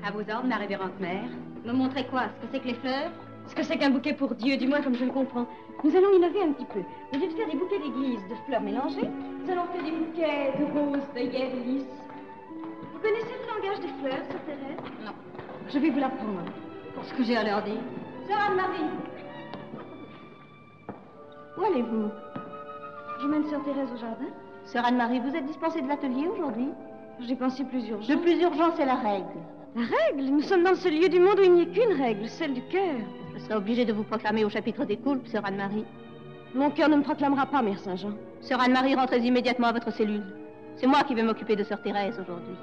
[SPEAKER 5] À vos ordres, ma révérende mère.
[SPEAKER 3] Me montrer quoi? Ce que c'est que les fleurs?
[SPEAKER 6] Ce que c'est qu'un bouquet pour Dieu, du moins comme je le comprends. Nous allons innover un petit peu. Au lieu de faire des bouquets d'église de fleurs mélangées, nous allons faire des bouquets de roses, d'œillets, de lys. Vous connaissez le langage des fleurs, sœur Thérèse?
[SPEAKER 3] Non.
[SPEAKER 6] Je vais vous l'apprendre.
[SPEAKER 3] Pour ce que j'ai à leur dire.
[SPEAKER 6] Sœur Anne-Marie. Où allez-vous? Je mène sœur Thérèse au jardin.
[SPEAKER 5] Sœur Anne-Marie, vous êtes dispensée de l'atelier aujourd'hui?
[SPEAKER 6] J'ai pensé plus urgent.
[SPEAKER 5] Le plus urgent, c'est la règle.
[SPEAKER 6] La règle? Nous sommes dans ce lieu du monde où il n'y a qu'une règle, celle du cœur.
[SPEAKER 5] Je serai obligée de vous proclamer au chapitre des coulpes, sœur Anne-Marie.
[SPEAKER 6] Mon cœur ne me proclamera pas, Mère Saint-Jean.
[SPEAKER 5] Sœur Anne-Marie, rentrez immédiatement à votre cellule. C'est moi qui vais m'occuper de sœur Thérèse aujourd'hui.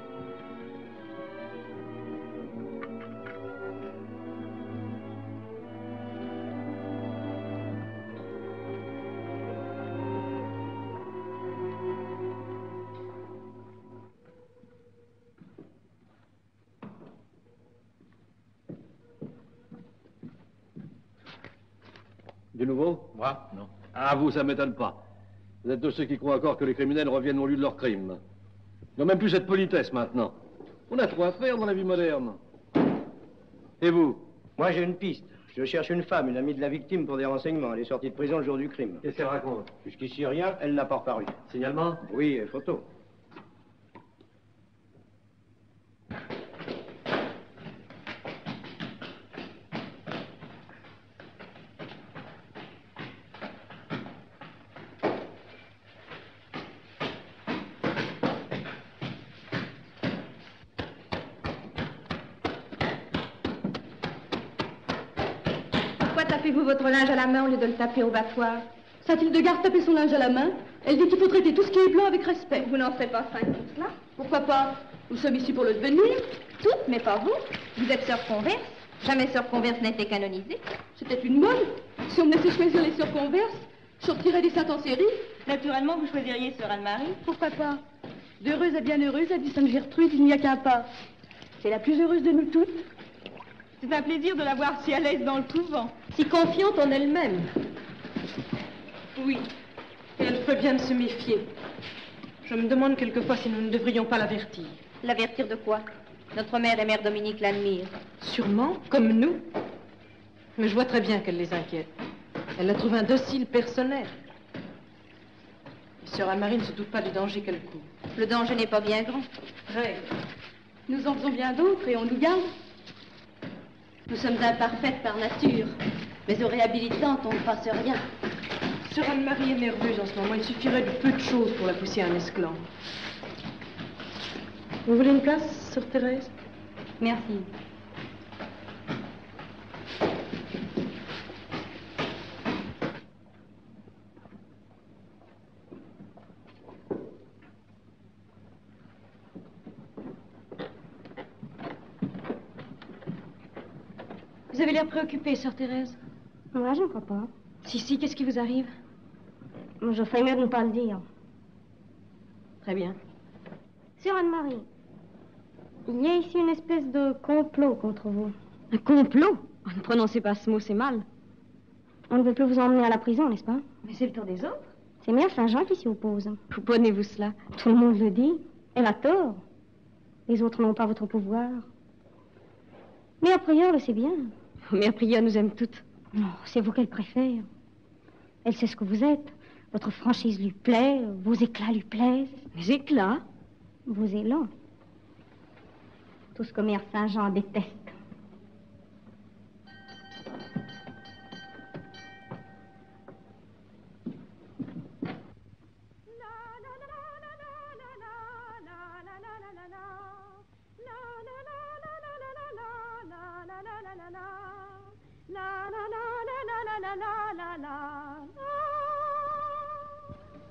[SPEAKER 14] Du nouveau?
[SPEAKER 4] Moi? Non.
[SPEAKER 14] Ah, vous, ça m'étonne pas. Vous êtes de ceux qui croient encore que les criminels reviennent au lieu de leurs crimes. Ils n'ont même plus cette politesse maintenant. On a trop à faire dans la vie moderne. Et vous?
[SPEAKER 12] Moi, j'ai une piste. Je cherche une femme, une amie de la victime pour des renseignements. Elle est sortie de prison le jour du crime.
[SPEAKER 14] Qu'est-ce qu'elle raconte?
[SPEAKER 12] Jusqu'ici, rien, elle n'a pas reparu.
[SPEAKER 14] Signalement?
[SPEAKER 12] Oui, et photo.
[SPEAKER 5] Tapez-vous votre linge à la main au lieu de le taper au battoir? S'a-t-il de garde taper son linge à la main? Elle dit qu'il faut traiter tout ce qui est blanc avec respect. Vous n'en serez pas fin pour cela? Pourquoi pas? Nous sommes ici pour le devenir. Toutes, mais pas vous. Vous êtes sœur converse. Jamais sœur converse n'a été canonisée. C'était une mode. Si on me laissait choisir les sœurs converses, je sortirais des saintes en série. Naturellement, vous choisiriez sœur Anne-Marie. Pourquoi pas? D'heureuse à bienheureuse, a dit Sainte Gertrude, il n'y a qu'un pas. C'est la plus heureuse de nous toutes. C'est un plaisir de la voir si à l'aise dans le couvent, si confiante en elle-même. Oui, et elle ferait bien de se méfier. Je me demande quelquefois si nous ne devrions pas l'avertir. L'avertir de quoi? Notre mère et mère Dominique l'admirent. Sûrement, comme nous. Mais je vois très bien qu'elle les inquiète. Elle la trouve indocile, personnelle. Et sœur Anne-Marie ne se doute pas du danger qu'elle court. Le danger n'est pas bien grand. Règle. Nous en faisons bien d'autres et on nous garde. Nous sommes imparfaites par nature, mais aux réhabilitantes, on ne passe rien. Sœur Anne-Marie est nerveuse en ce moment. Il suffirait de peu de choses pour la pousser à un esclandre. Vous voulez une place, sœur Thérèse?
[SPEAKER 10] Merci.
[SPEAKER 6] Vous avez l'air préoccupée, sœur Thérèse.
[SPEAKER 3] Moi, je ne crois pas.
[SPEAKER 6] Si, qu'est-ce qui vous arrive?
[SPEAKER 3] Je ferais mieux de ne pas le dire.
[SPEAKER 6] Très bien.
[SPEAKER 3] Sœur Anne-Marie, il y a ici une espèce de complot contre vous.
[SPEAKER 6] Un complot? Oh, ne prononcez pas ce mot, c'est mal.
[SPEAKER 3] On ne veut plus vous emmener à la prison, n'est-ce pas?
[SPEAKER 6] Mais c'est le tour des autres.
[SPEAKER 3] C'est Mère Saint-Jean qui s'y oppose.
[SPEAKER 6] Pouponnez-vous cela.
[SPEAKER 3] Tout le monde le dit. Elle a tort. Les autres n'ont pas votre pouvoir. Mère Prieure le sait bien.
[SPEAKER 6] Mère Prieure nous aime toutes.
[SPEAKER 3] Non, c'est vous qu'elle préfère. Elle sait ce que vous êtes. Votre franchise lui plaît, vos éclats lui plaisent.
[SPEAKER 6] Les éclats?
[SPEAKER 3] Vos élans. Tout ce que Mère Saint-Jean déteste.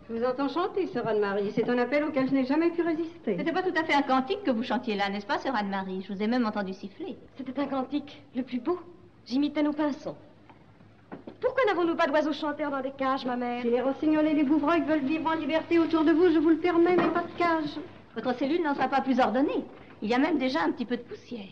[SPEAKER 2] Je vous entends chanter, sœur Anne-Marie. C'est un appel auquel je n'ai jamais pu résister.
[SPEAKER 10] C'était pas tout à fait un cantique que vous chantiez là, n'est-ce pas, sœur Anne-Marie? Je vous ai même entendu siffler.
[SPEAKER 6] C'était un cantique, le plus beau. J'imitais nos pinsons. Pourquoi n'avons-nous pas d'oiseaux chanteurs dans des cages, ma mère?
[SPEAKER 2] Si les rossignols et les bouvreuils veulent vivre en liberté autour de vous, je vous le permets, mais pas de cage.
[SPEAKER 10] Votre cellule n'en sera pas plus ordonnée. Il y a même déjà un petit peu de poussière.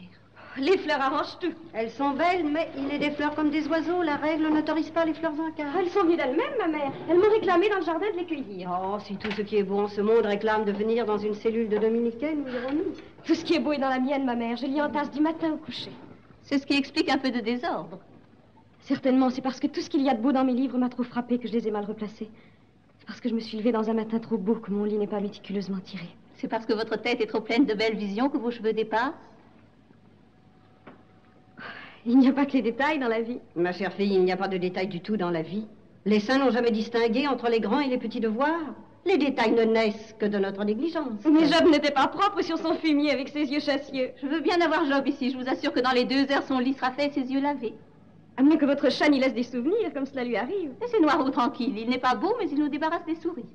[SPEAKER 6] Les fleurs arrangent tout.
[SPEAKER 2] Elles sont belles, mais il est des fleurs comme des oiseaux. La règle n'autorise pas les fleurs en cage.
[SPEAKER 6] Elles sont venues d'elles-mêmes, ma mère. Elles m'ont réclamé dans le jardin de les cueillir.
[SPEAKER 2] Oh, si tout ce qui est beau en ce monde réclame de venir dans une cellule de dominicaine, où irons-nous?
[SPEAKER 6] Tout ce qui est beau est dans la mienne, ma mère. Je l'y entasse du matin au coucher.
[SPEAKER 10] C'est ce qui explique un peu de désordre.
[SPEAKER 6] Certainement, c'est parce que tout ce qu'il y a de beau dans mes livres m'a trop frappée que je les ai mal replacés. C'est parce que je me suis levée dans un matin trop beau que mon lit n'est pas méticuleusement tiré.
[SPEAKER 10] C'est parce que votre tête est trop pleine de belles visions que vos cheveux dépassent?
[SPEAKER 6] Il n'y a pas que les détails dans la vie.
[SPEAKER 2] Ma chère fille, il n'y a pas de détails du tout dans la vie. Les saints n'ont jamais distingué entre les grands et les petits devoirs. Les détails ne naissent que de notre négligence.
[SPEAKER 6] Mais Job n'était pas propre sur son fumier avec ses yeux chassieux.
[SPEAKER 10] Je veux bien avoir Job ici. Je vous assure que dans les 2 heures, son lit sera fait et ses yeux lavés.
[SPEAKER 6] À moins que votre chat n'y laisse des souvenirs, comme cela lui arrive.
[SPEAKER 10] Laissez Noirot tranquille. Il n'est pas beau, mais il nous débarrasse des souris.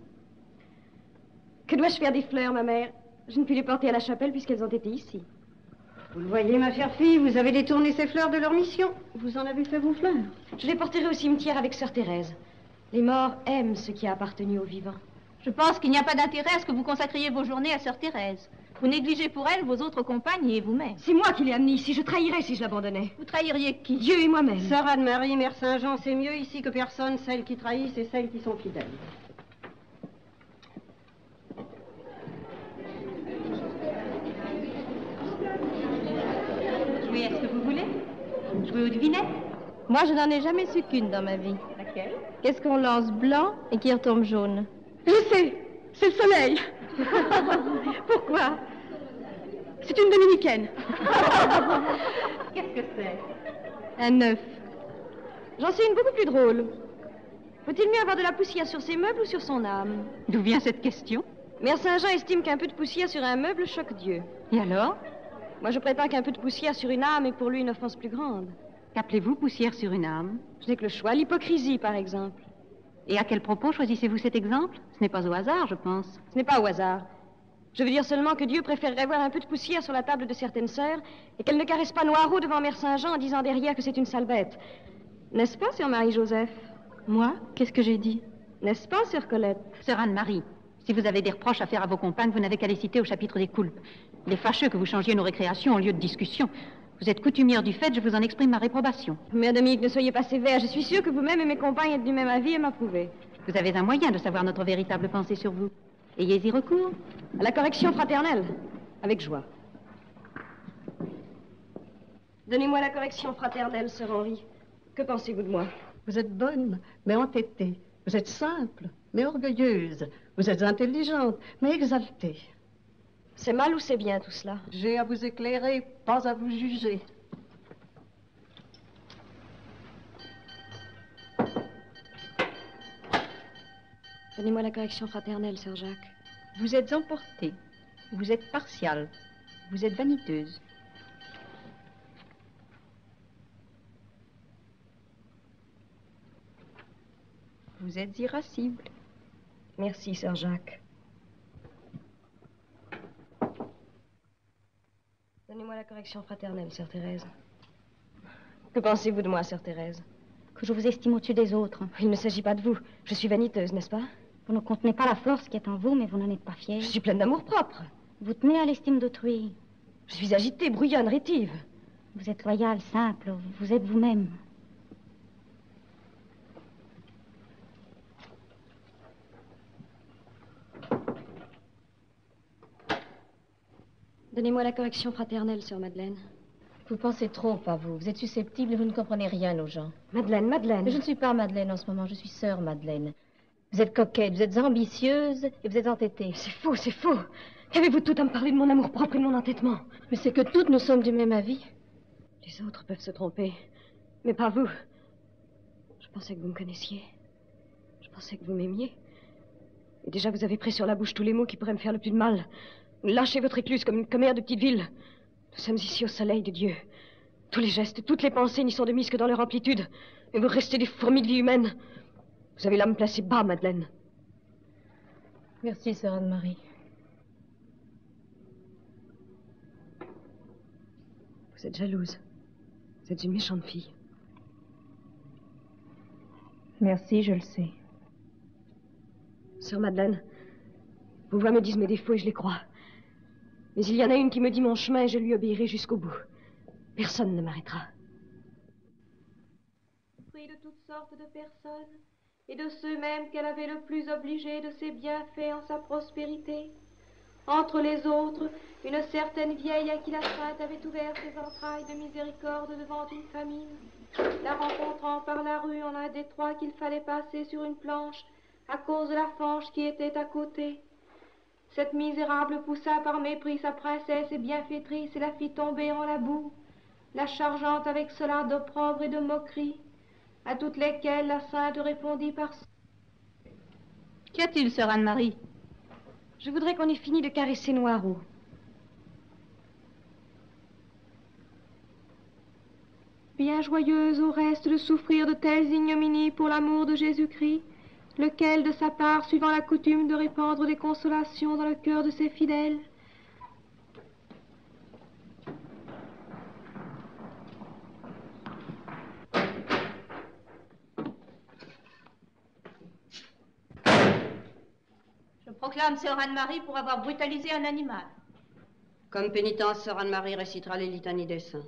[SPEAKER 6] Que dois-je faire des fleurs, ma mère? Je ne puis les porter à la chapelle puisqu'elles ont été ici.
[SPEAKER 2] Vous le voyez, ma chère fille, vous avez détourné ces fleurs de leur mission. Vous en avez fait vos fleurs.
[SPEAKER 6] Je les porterai au cimetière avec sœur Thérèse. Les morts aiment ce qui a appartenu aux vivants.
[SPEAKER 10] Je pense qu'il n'y a pas d'intérêt à ce que vous consacriez vos journées à sœur Thérèse. Vous négligez pour elle vos autres compagnes et vous-même.
[SPEAKER 6] C'est moi qui l'ai amenée ici. Je trahirais si je l'abandonnais.
[SPEAKER 10] Vous trahiriez qui?
[SPEAKER 6] Dieu et moi-même.
[SPEAKER 2] Sœur Anne-Marie, Mère Saint-Jean, c'est mieux ici que personne. Celles qui trahissent et celles qui sont fidèles.
[SPEAKER 10] Jouer à ce que vous voulez? Jouer aux devinettes?
[SPEAKER 5] Moi, je n'en ai jamais su qu'une dans ma vie.
[SPEAKER 10] Laquelle?
[SPEAKER 5] Qu'est-ce qu'on lance blanc et qui retombe jaune?
[SPEAKER 6] Je sais, c'est le soleil. Pourquoi? C'est une dominicaine.
[SPEAKER 10] Qu'est-ce que c'est?
[SPEAKER 5] Un œuf.
[SPEAKER 6] J'en sais une beaucoup plus drôle. Faut-il mieux avoir de la poussière sur ses meubles ou sur son âme?
[SPEAKER 10] D'où vient cette question?
[SPEAKER 6] Mère Saint-Jean estime qu'un peu de poussière sur un meuble choque Dieu.
[SPEAKER 10] Et alors?
[SPEAKER 6] Moi, je prétends qu'un peu de poussière sur une âme est pour lui une offense plus grande.
[SPEAKER 10] Qu'appelez-vous poussière sur une âme?
[SPEAKER 6] Je n'ai que le choix. L'hypocrisie, par exemple.
[SPEAKER 10] Et à quel propos choisissez-vous cet exemple? Ce n'est pas au hasard, je pense.
[SPEAKER 6] Ce n'est pas au hasard. Je veux dire seulement que Dieu préférerait voir un peu de poussière sur la table de certaines sœurs et qu'elle ne caresse pas Noirot devant Mère Saint-Jean en disant derrière que c'est une sale bête. N'est-ce pas, sœur Marie-Joseph?
[SPEAKER 10] Moi? Qu'est-ce que j'ai dit?
[SPEAKER 6] N'est-ce pas, sœur Colette?
[SPEAKER 10] Sœur Anne-Marie, si vous avez des reproches à faire à vos compagnes, vous n'avez qu'à les citer au chapitre des coulpes. Il est fâcheux que vous changiez nos récréations au lieu de discussion. Vous êtes coutumière du fait, je vous en exprime ma réprobation.
[SPEAKER 6] Mère Dominique, ne soyez pas sévère. Je suis sûre que vous-même et mes compagnes êtes du même avis et m'approuvez.
[SPEAKER 10] Vous avez un moyen de savoir notre véritable pensée sur vous. Ayez-y recours.
[SPEAKER 6] À la correction fraternelle. Avec joie. Donnez-moi la correction fraternelle, sœur Henri. Que pensez-vous de moi?
[SPEAKER 15] Vous êtes bonne, mais entêtée. Vous êtes simple, mais orgueilleuse. Vous êtes intelligente, mais exaltée.
[SPEAKER 6] C'est mal ou c'est bien tout cela?
[SPEAKER 15] J'ai à vous éclairer, pas à vous juger.
[SPEAKER 6] Donnez-moi la correction fraternelle, sœur Jacques.
[SPEAKER 10] Vous êtes emportée. Vous êtes partiale. Vous êtes vaniteuse.
[SPEAKER 5] Vous êtes irascible.
[SPEAKER 6] Merci, Sœur Jacques. Donnez-moi la correction fraternelle, Sœur Thérèse. Que pensez-vous de moi, Sœur Thérèse?
[SPEAKER 3] Que je vous estime au-dessus des autres.
[SPEAKER 6] Il ne s'agit pas de vous. Je suis vaniteuse, n'est-ce pas?
[SPEAKER 3] Vous ne contenez pas la force qui est en vous, mais vous n'en êtes pas fière.
[SPEAKER 6] Je suis pleine d'amour-propre.
[SPEAKER 3] Vous tenez à l'estime d'autrui.
[SPEAKER 6] Je suis agitée, brouillonne, rétive.
[SPEAKER 3] Vous êtes loyale, simple. Vous êtes vous-même.
[SPEAKER 6] Donnez-moi la correction fraternelle, Sœur Madeleine.
[SPEAKER 16] Vous pensez trop, pas vous. Vous êtes susceptible et vous ne comprenez rien aux gens.
[SPEAKER 6] Madeleine, Madeleine.
[SPEAKER 16] Je ne suis pas Madeleine en ce moment, je suis Sœur Madeleine. Vous êtes coquette, vous êtes ambitieuse et vous êtes entêtée.
[SPEAKER 6] C'est faux, c'est faux. Qu'avez-vous tout à me parler de mon amour-propre et de mon entêtement?
[SPEAKER 16] Mais c'est que toutes nous sommes du même avis.
[SPEAKER 6] Les autres peuvent se tromper, mais pas vous. Je pensais que vous me connaissiez. Je pensais que vous m'aimiez. Et déjà, vous avez pris sur la bouche tous les mots qui pourraient me faire le plus de mal. Vous lâchez votre écluse comme une commère de petite ville. Nous sommes ici au soleil de Dieu. Tous les gestes, toutes les pensées n'y sont de mise que dans leur amplitude. Et vous restez des fourmis de vie humaine. Vous avez l'âme placée bas, Madeleine.
[SPEAKER 16] Merci, Sœur Anne-Marie.
[SPEAKER 6] Vous êtes jalouse. Vous êtes une méchante fille.
[SPEAKER 16] Merci, je le sais.
[SPEAKER 6] Sœur Madeleine, vos voix me disent mes défauts et je les crois. Mais il y en a une qui me dit mon chemin et je lui obéirai jusqu'au bout. Personne ne m'arrêtera.
[SPEAKER 13] Pris de toutes sortes de personnes, et de ceux-mêmes qu'elle avait le plus obligés de ses bienfaits en sa prospérité. Entre les autres, une certaine vieille à qui la sainte avait ouvert ses entrailles de miséricorde devant une famine. La rencontrant par la rue en un détroit qu'il fallait passer sur une planche, à cause de la fange qui était à côté. Cette misérable poussa par mépris sa princesse et bienfaitrice et la fit tomber en la boue, la chargeant avec cela d'opprobre et de moquerie, à toutes lesquelles la sainte répondit par...
[SPEAKER 10] Qu'y a-t-il, Sœur Anne-Marie?
[SPEAKER 6] Je voudrais qu'on ait fini de caresser Noirot.
[SPEAKER 13] Bien joyeuse au reste de souffrir de telles ignominies pour l'amour de Jésus-Christ, lequel, de sa part, suivant la coutume de répandre des consolations dans le cœur de ses fidèles,
[SPEAKER 10] Je proclame Sœur Anne-Marie pour avoir brutalisé un animal.
[SPEAKER 2] Comme pénitence, Sœur Anne-Marie récitera les litanies des saints.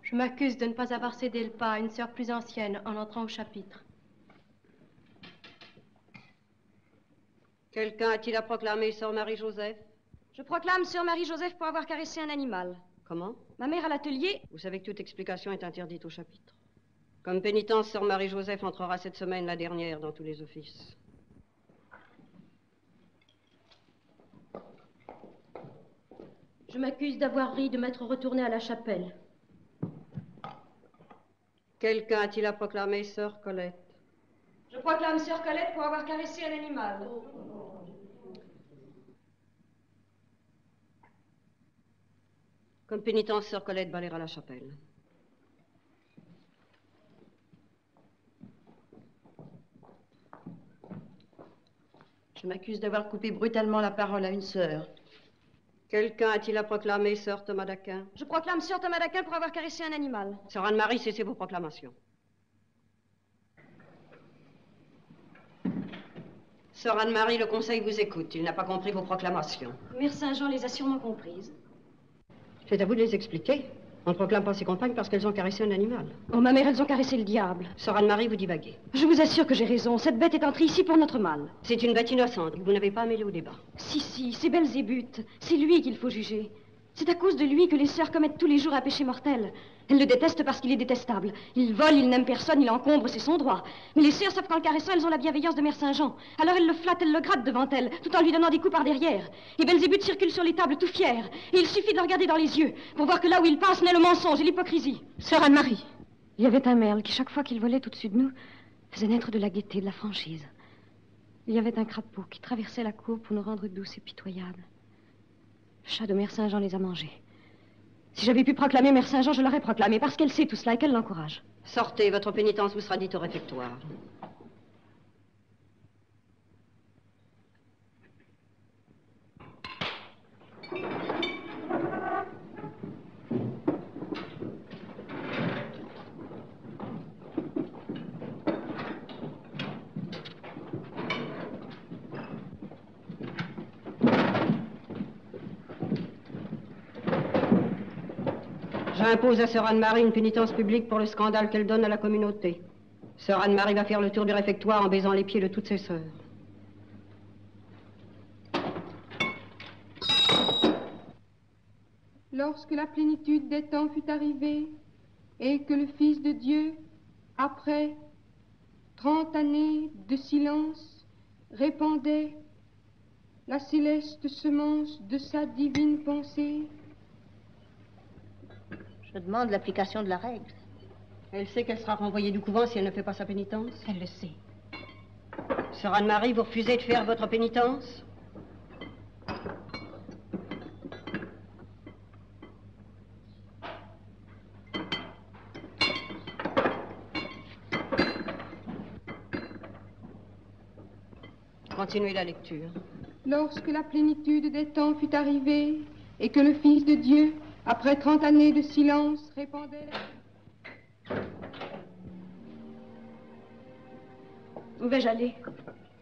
[SPEAKER 1] Je m'accuse de ne pas avoir cédé le pas à une sœur plus ancienne en entrant au chapitre.
[SPEAKER 2] Quelqu'un a-t-il à proclamer Sœur Marie-Joseph?
[SPEAKER 6] Je proclame Sœur Marie-Joseph pour avoir caressé un animal.
[SPEAKER 2] Comment?
[SPEAKER 6] Ma mère à l'atelier...
[SPEAKER 2] Vous savez que toute explication est interdite au chapitre. Comme pénitence, Sœur Marie-Joseph entrera cette semaine, la dernière, dans tous les offices.
[SPEAKER 1] Je m'accuse d'avoir ri de m'être retournée à la chapelle.
[SPEAKER 2] Quelqu'un a-t-il à proclamer Sœur Colette?
[SPEAKER 6] Je proclame Sœur Colette pour avoir caressé un animal.
[SPEAKER 2] Comme pénitence, Sœur Colette balayera la chapelle.
[SPEAKER 7] Je m'accuse d'avoir coupé brutalement la parole à une sœur.
[SPEAKER 2] Quelqu'un a-t-il à proclamer Sœur Thomas d'Aquin?
[SPEAKER 6] Je proclame Sœur Thomas d'Aquin pour avoir caressé un animal.
[SPEAKER 2] Sœur Anne-Marie, cessez vos proclamations. Sœur Anne-Marie, le conseil vous écoute. Il n'a pas compris vos proclamations.
[SPEAKER 6] Mère Saint-Jean les a sûrement comprises.
[SPEAKER 2] C'est à vous de les expliquer. On ne proclame pas ses compagnes parce qu'elles ont caressé un animal.
[SPEAKER 6] Oh, ma mère, elles ont caressé le diable.
[SPEAKER 2] Sœur Anne-Marie, vous divaguez.
[SPEAKER 6] Je vous assure que j'ai raison. Cette bête est entrée ici pour notre mal.
[SPEAKER 2] C'est une bête innocente que vous n'avez pas mêlée au débat.
[SPEAKER 6] Si, c'est Belzébuth. C'est lui qu'il faut juger. C'est à cause de lui que les sœurs commettent tous les jours un péché mortel. Elles le détestent parce qu'il est détestable. Il vole, il n'aime personne, il encombre, c'est son droit. Mais les sœurs savent qu'en le caressant, elles ont la bienveillance de Mère Saint-Jean. Alors elles le flattent, elles le grattent devant elles, tout en lui donnant des coups par derrière. Et Belzébuth circule sur les tables tout fier. Et il suffit de le regarder dans les yeux pour voir que là où il passe naît le mensonge et l'hypocrisie.
[SPEAKER 16] Sœur Anne-Marie.
[SPEAKER 6] Il y avait un merle qui, chaque fois qu'il volait au-dessus de nous, faisait naître de la gaieté, de la franchise. Il y avait un crapaud qui traversait la cour pour nous rendre douces et pitoyables. Le chat de Mère Saint-Jean les a mangés. Si j'avais pu proclamer Mère Saint-Jean, je l'aurais proclamée, parce qu'elle sait tout cela et qu'elle l'encourage.
[SPEAKER 2] Sortez, votre pénitence vous sera dite au réfectoire. J'impose à sœur Anne-Marie une pénitence publique pour le scandale qu'elle donne à la communauté. Sœur Anne-Marie va faire le tour du réfectoire en baisant les pieds de toutes ses sœurs.
[SPEAKER 11] Lorsque la plénitude des temps fut arrivée et que le Fils de Dieu, après 30 années de silence, répandait la céleste semence de sa divine pensée,
[SPEAKER 16] Je demande l'application de la règle.
[SPEAKER 2] Elle sait qu'elle sera renvoyée du couvent si elle ne fait pas sa pénitence.
[SPEAKER 16] Elle le sait.
[SPEAKER 2] Sœur Anne-Marie, vous refusez de faire votre pénitence? Continuez la lecture.
[SPEAKER 11] lorsque la plénitude des temps fut arrivée et que le Fils de Dieu, après 30 années de silence, répandait la...
[SPEAKER 6] Où vais-je aller?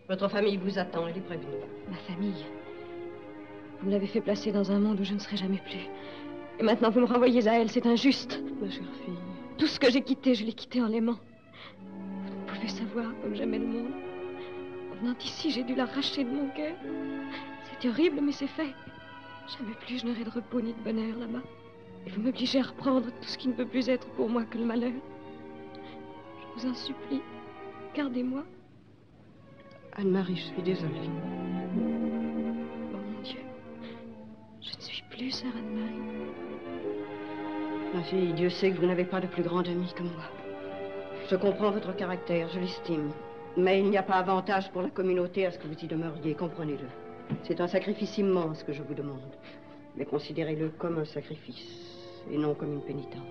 [SPEAKER 2] Votre famille vous attend, elle est prévenue.
[SPEAKER 6] Ma famille? Vous me l'avez fait placer dans un monde où je ne serai jamais plus. Et maintenant, vous me renvoyez à elle, c'est injuste.
[SPEAKER 2] Ma chère fille.
[SPEAKER 6] Tout ce que j'ai quitté, je l'ai quitté en l'aimant. Vous ne pouvez savoir comme j'aimais le monde. En venant ici, j'ai dû l'arracher de mon cœur. C'est horrible, mais c'est fait. Jamais plus je n'aurai de repos ni de bonheur là-bas. Et vous m'obligez à reprendre tout ce qui ne peut plus être pour moi que le malheur. Je vous en supplie, gardez-moi.
[SPEAKER 2] Anne-Marie, je suis désolée.
[SPEAKER 6] Oh mon Dieu, je ne suis plus sœur Anne-Marie.
[SPEAKER 2] Ma fille, Dieu sait que vous n'avez pas de plus grande amie que moi. Je comprends votre caractère, je l'estime. Mais il n'y a pas avantage pour la communauté à ce que vous y demeuriez, comprenez-le. C'est un sacrifice immense que je vous demande. Mais considérez-le comme un sacrifice et non comme une pénitence.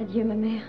[SPEAKER 6] Adieu, ma mère.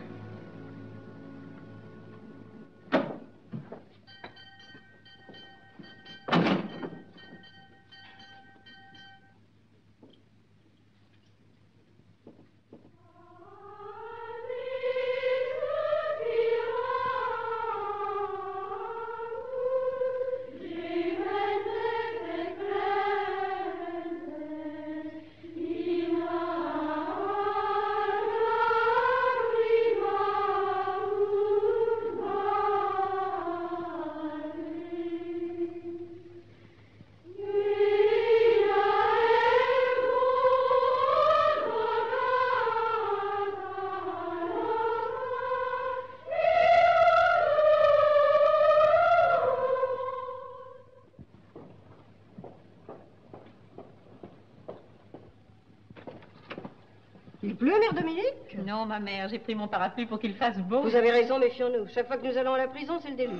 [SPEAKER 2] Il pleut, mère Dominique?
[SPEAKER 10] Non, ma mère, j'ai pris mon parapluie pour qu'il fasse beau.
[SPEAKER 2] Vous avez raison, méfions-nous. Chaque fois que nous allons à la prison, c'est le déluge.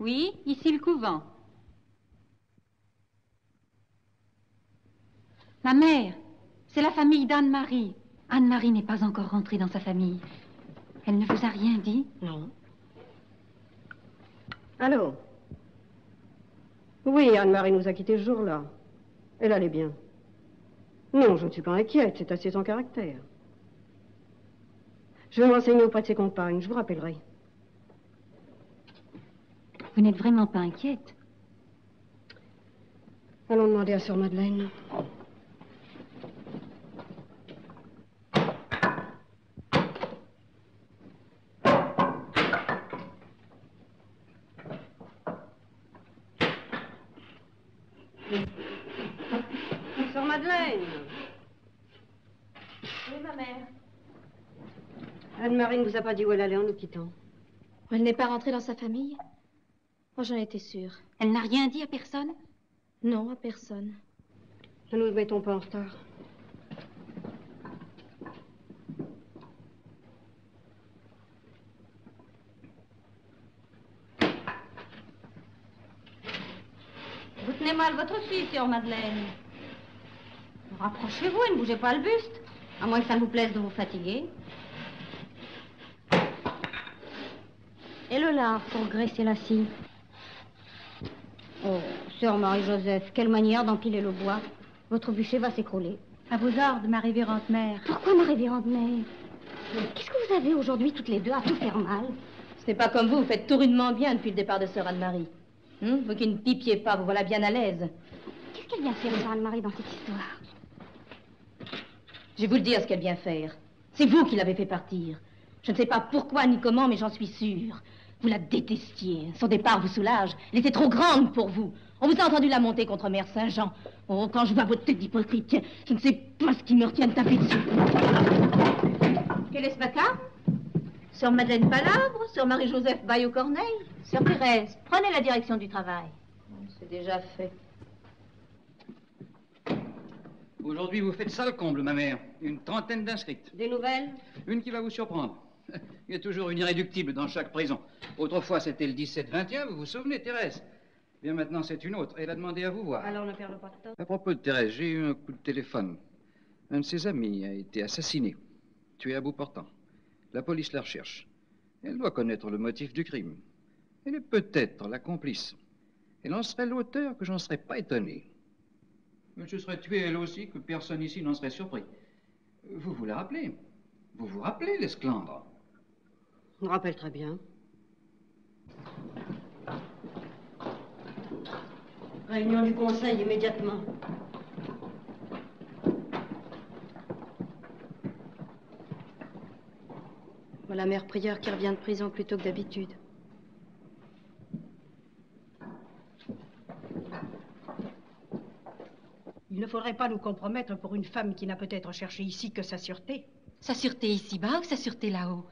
[SPEAKER 10] Oui, ici le couvent. Ma mère, c'est la famille d'Anne-Marie. Anne-Marie n'est pas encore rentrée dans sa famille. Elle ne vous a rien dit?
[SPEAKER 2] Non. Allô? Oui, Anne-Marie nous a quittés ce jour-là. Elle allait bien. Non, je ne suis pas inquiète, c'est assez son caractère. Je vais me renseigner auprès de ses compagnes, je vous rappellerai.
[SPEAKER 10] Vous n'êtes vraiment pas inquiète?
[SPEAKER 2] Allons demander à sœur Madeleine. Madeleine.
[SPEAKER 16] Oui, ma mère.
[SPEAKER 2] Anne-Marie ne vous a pas dit où elle allait en nous quittant.
[SPEAKER 16] Elle n'est pas rentrée dans sa famille? Oh, j'en étais sûre.
[SPEAKER 10] Elle n'a rien dit à personne?
[SPEAKER 16] Non, à personne.
[SPEAKER 2] Ne nous mettons pas en retard.
[SPEAKER 3] Vous tenez mal votre fille, sœur Madeleine. Rapprochez-vous et ne bougez pas le buste. À moins que ça ne vous plaise de vous fatiguer. Et le lard pour graisser la scie. Oh, sœur Marie-Joseph, quelle manière d'empiler le bois. Votre bûcher va s'écrouler.
[SPEAKER 10] À vos ordres, ma révérende mère.
[SPEAKER 3] Pourquoi ma révérende mère? Qu'est-ce que vous avez aujourd'hui toutes les deux à tout faire mal?
[SPEAKER 16] Ce n'est pas comme vous faites tout rudement bien depuis le départ de sœur Anne-Marie. Vous qui ne pipiez pas, vous voilà bien à l'aise.
[SPEAKER 3] Qu'est-ce qu'elle vient faire, sœur Anne-Marie, dans cette histoire?
[SPEAKER 16] Je vais vous le dire ce qu'elle vient faire. C'est vous qui l'avez fait partir. Je ne sais pas pourquoi ni comment, mais j'en suis sûre. Vous la détestiez. Son départ vous soulage. Elle était trop grande pour vous. On vous a entendu la monter contre Mère Saint-Jean. Oh, quand je vois votre tête d'hypocrite, je ne sais pas ce qui me retient de taper dessus.
[SPEAKER 10] Quel est ce vacarme? Sœur Madeleine Palabre, Sœur Marie-Joseph baille aux corneilles. Sœur Thérèse, prenez la direction du travail.
[SPEAKER 16] C'est déjà fait.
[SPEAKER 8] Aujourd'hui, vous faites ça le comble, ma mère. Une trentaine d'inscrites.
[SPEAKER 2] Des nouvelles?
[SPEAKER 8] Une qui va vous surprendre. Il y a toujours une irréductible dans chaque prison. Autrefois, c'était le 17-21, vous vous souvenez, Thérèse? Bien maintenant, c'est une autre. Elle a demandé à vous voir.
[SPEAKER 2] Alors ne perdons pas de temps.
[SPEAKER 8] À propos de Thérèse, j'ai eu un coup de téléphone. Un de ses amis a été assassiné, tué à bout portant. La police la recherche. Elle doit connaître le motif du crime. Elle est peut-être la complice. Elle en serait l'auteur que j'en serais pas étonné. Elle se serait tuée elle aussi, que personne ici n'en serait surpris. Vous vous la rappelez? Vous vous rappelez l'Esclandre?
[SPEAKER 2] Je me rappelle très bien. Réunion du conseil immédiatement. Voilà Mère Prieur qui revient de prison plus tôt que d'habitude.
[SPEAKER 1] Il ne faudrait pas nous compromettre pour une femme qui n'a peut-être cherché ici que sa sûreté.
[SPEAKER 10] Sa sûreté ici-bas ou sa sûreté là-haut?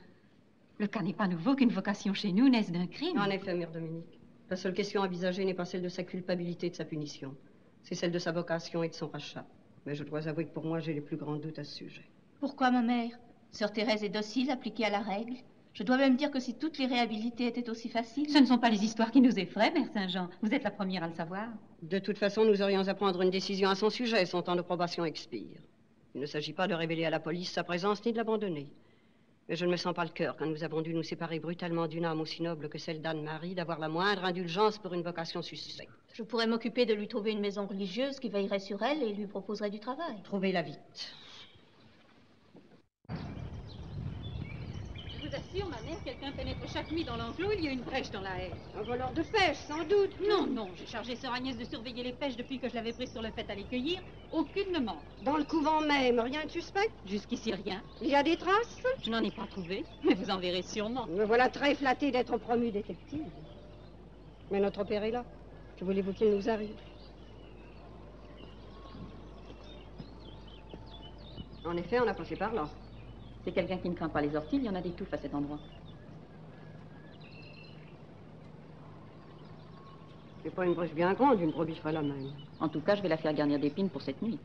[SPEAKER 10] Le cas n'est pas nouveau qu'une vocation chez nous naisse d'un crime.
[SPEAKER 2] En effet, Mère Dominique. La seule question envisagée n'est pas celle de sa culpabilité et de sa punition. C'est celle de sa vocation et de son rachat. Mais je dois avouer que pour moi, j'ai les plus grands doutes à ce sujet.
[SPEAKER 10] Pourquoi, ma mère? Sœur Thérèse est docile, appliquée à la règle. Je dois même dire que si toutes les réhabilités étaient aussi faciles... Ce ne sont pas les histoires qui nous effraient, Mère Saint-Jean. Vous êtes la première à le savoir.
[SPEAKER 2] De toute façon, nous aurions à prendre une décision à son sujet. Son temps de probation expire. Il ne s'agit pas de révéler à la police sa présence ni de l'abandonner. Mais je ne me sens pas le cœur, quand nous avons dû nous séparer brutalement d'une âme aussi noble que celle d'Anne-Marie, d'avoir la moindre indulgence pour une vocation suspecte.
[SPEAKER 10] Je pourrais m'occuper de lui trouver une maison religieuse qui veillerait sur elle et lui proposerait du travail.
[SPEAKER 2] Trouvez-la vite.
[SPEAKER 10] Je vous assure, ma mère, quelqu'un pénètre chaque nuit dans l'enclos, il y a une brèche dans la haie.
[SPEAKER 2] Un voleur de pêche, sans doute.
[SPEAKER 10] Non, non, j'ai chargé sœur Agnès de surveiller les pêches depuis que je l'avais prise sur le fait à les cueillir. Aucune ne manque.
[SPEAKER 2] Dans le couvent même, rien de suspect?
[SPEAKER 10] Jusqu'ici, rien.
[SPEAKER 2] Il y a des traces?
[SPEAKER 10] Je n'en ai pas trouvé, mais vous en verrez sûrement.
[SPEAKER 2] Me voilà très flattée d'être promue détective. Mais notre père est là. Que voulez-vous qu'il nous arrive? En effet, on a passé par là.
[SPEAKER 10] C'est quelqu'un qui ne craint pas les orties, il y en a des touffes à cet endroit.
[SPEAKER 2] C'est pas une brèche bien grande, une brebis ferait la même.
[SPEAKER 10] En tout cas, je vais la faire garnir d'épines pour cette nuit.